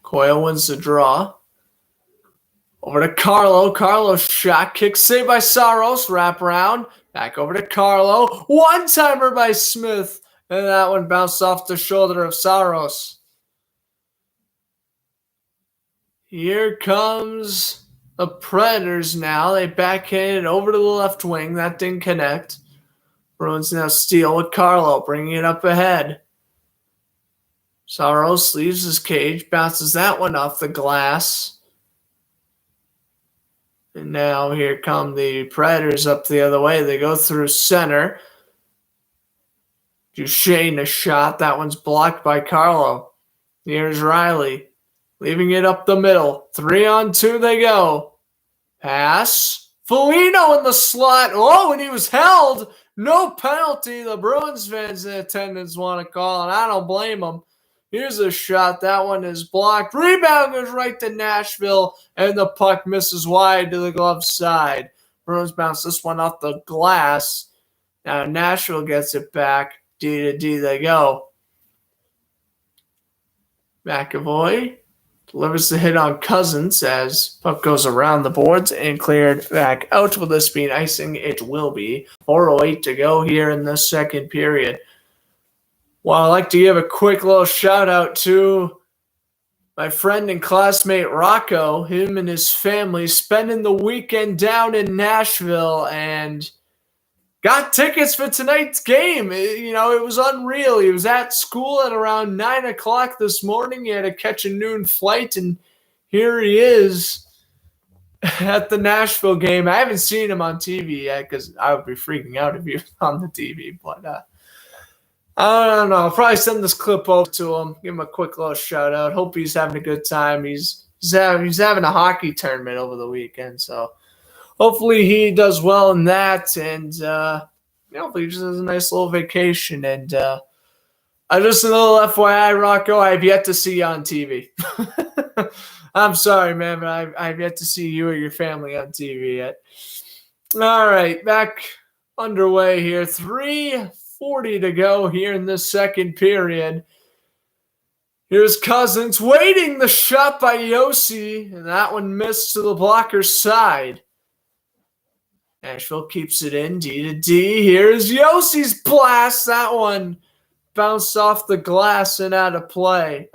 Coyle wins the draw. Over to Carlo. Carlo's shot. Kick saved by Saros. Wrap around. Back over to Carlo. One-timer by Smith. And that one bounced off the shoulder of Saros. Here comes the Predators now. They backhanded over to the left wing. That didn't connect. Bruins now steal with Carlo, bringing it up ahead. Saros leaves his cage, bounces that one off the glass. And now here come the Predators up the other way. They go through center. Duchesne a shot. That one's blocked by Carlo. Here's Riley. Leaving it up the middle. 3-on-2 they go. Pass. Foligno in the slot. Oh, and he was held. No penalty. The Bruins fans in attendance want to call, and I don't blame them. Here's a shot. That one is blocked. Rebound goes right to Nashville, and the puck misses wide to the glove side. Bruins bounce this one off the glass. Now Nashville gets it back. D to D they go. McAvoy delivers the hit on Cousins as puck goes around the boards and cleared back out. Will this be an icing? It will be. 4:08 to go here in the second period. Well, I'd like to give a quick little shout out to my friend and classmate Rocco, him and his family spending the weekend down in Nashville and got tickets for tonight's game. It was unreal. He was at school at around 9 o'clock this morning. He had to catch a noon flight, and here he is at the Nashville game. I haven't seen him on TV yet because I would be freaking out if he was on the TV, but I don't know. I'll probably send this clip over to him. Give him a quick little shout out. Hope he's having a good time. He's having a hockey tournament over the weekend, so hopefully he does well in that, and hopefully he just has a nice little vacation. And just a little FYI, Rocco, I have yet to see you on TV. I'm sorry, man, but I've yet to see you or your family on TV yet. All right, back underway here. 3:40 to go here in the second period. Here's Cousins waiting the shot by Yossi, and that one missed to the blocker's side. Nashville keeps it in, D to D. Here's Yossi's blast. That one bounced off the glass and out of play.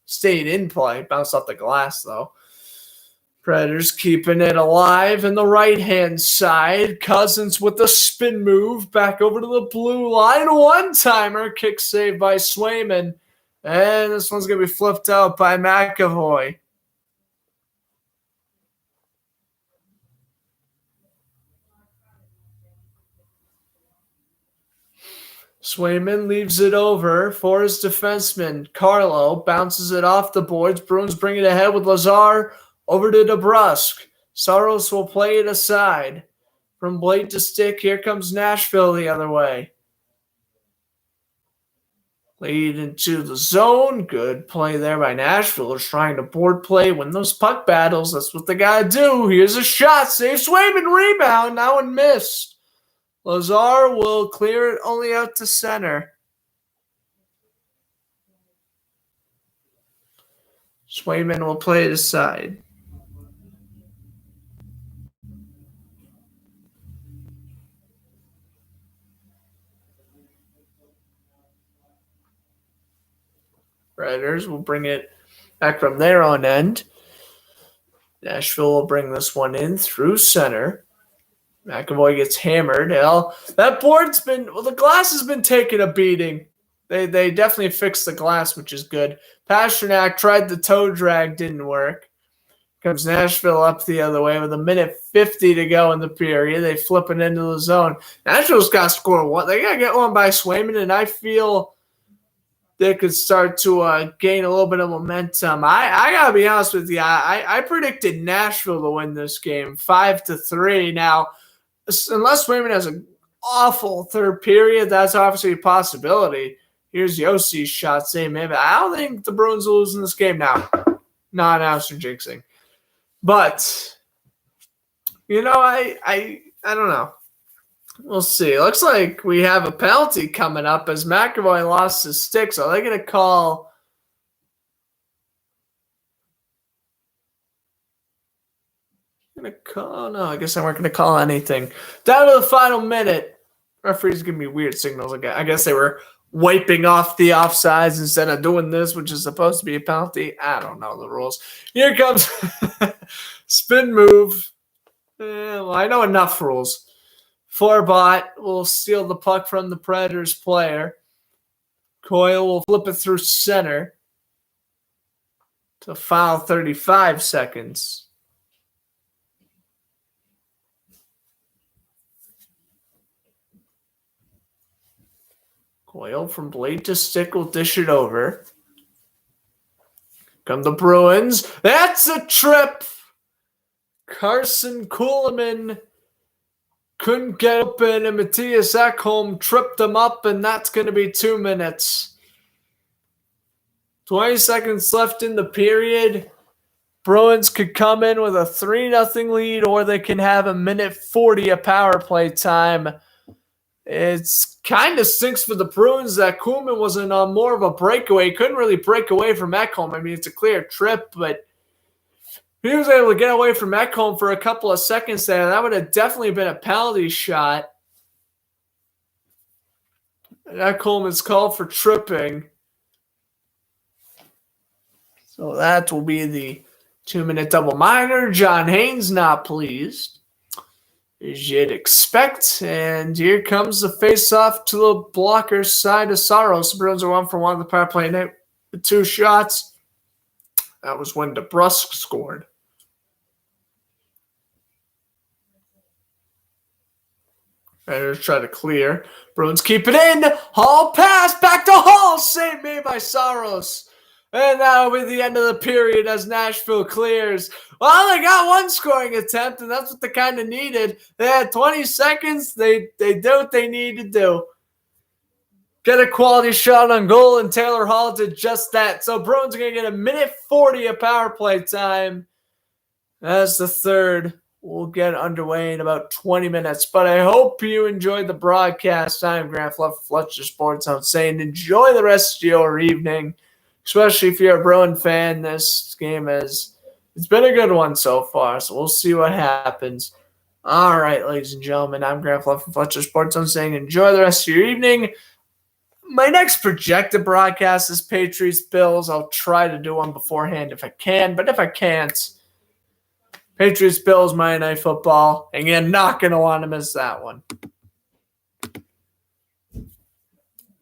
Stayed in play. Bounced off the glass, though. Predators keeping it alive in the right-hand side. Cousins with the spin move back over to the blue line. One-timer. Kick save by Swayman. And this one's going to be flipped out by McAvoy. Swayman leaves it over for his defenseman. Carlo bounces it off the boards. Bruins bring it ahead with Lazar over to DeBrusk. Saros will play it aside. From blade to stick, here comes Nashville the other way. Lead into the zone. Good play there by Nashville. Is trying to board play, win those puck battles. That's what they got to do. Here's a shot. Save Swayman. Rebound. That one missed. Lazar will clear it only out to center. Swayman will play it aside. Predators will bring it back from their own end. Nashville will bring this one in through center. McAvoy gets hammered. The glass has been taking a beating. They definitely fixed the glass, which is good. Pasternak tried the toe drag, didn't work. Comes Nashville up the other way with 1:50 to go in the period. They flip it into the zone. Nashville's got to score one. They got to get one by Swayman, and I feel they could start to gain a little bit of momentum. I got to be honest with you. I predicted Nashville to win this game 5-3. Now, unless Swayman has an awful third period, that's obviously a possibility. Here's Yossi's shot, same man. But I don't think the Bruins will lose in this game now. Non-ouster jinxing. But, I don't know. We'll see. It looks like we have a penalty coming up as McAvoy lost his stick. So are they going to call... No, I guess they weren't going to call anything. Down to the final minute. Referees give me weird signals. I guess they were wiping off the offsides instead of doing this, which is supposed to be a penalty. I don't know the rules. Here comes spin move. I know enough rules. Forbot will steal the puck from the Predators player. Coyle will flip it through center to foul 35 seconds. Coyle from blade to stick will dish it over. Come the Bruins. That's a trip. Carson Kuhlman couldn't get open, and Matthias Ekholm tripped him up, and that's going to be 2 minutes. 20 seconds left in the period. Bruins could come in with a 3-0 lead, or they can have 1:40 of power play time. It's kind of stinks for the Bruins that Kuhlman wasn't on more of a breakaway. He couldn't really break away from Ekholm. I mean, it's a clear trip, but if he was able to get away from Ekholm for a couple of seconds there, that would have definitely been a penalty shot. And Ekholm is called for tripping. So that will be the 2-minute double minor. John Haynes not pleased, as you'd expect. And here comes the face-off to the blocker's side of Saros. The Bruins are 1 for 1 on the power play night with 2 shots. That was when DeBrusk scored. Raiders try to clear. Bruins keep it in. Hall pass back to Hall. Save made by Saros. And that'll be the end of the period as Nashville clears. Well, they got one scoring attempt, and that's what they kind of needed. They had 20 seconds. They did what they need to do. Get a quality shot on goal, and Taylor Hall did just that. So Bruins are going to get a minute 40 of power play time. As the third will get underway in about 20 minutes. But I hope you enjoyed the broadcast. I'm Grant Fletcher Sports. I'm saying enjoy the rest of your evening, especially if you're a Bruin fan. This game it's been a good one so far, so we'll see what happens. All right, ladies and gentlemen, I'm Grant Fletcher Sports. I'm saying enjoy the rest of your evening. My next projected broadcast is Patriots-Bills. I'll try to do one beforehand if I can, but if I can't, Patriots-Bills Monday Night Football, and you're not going to want to miss that one.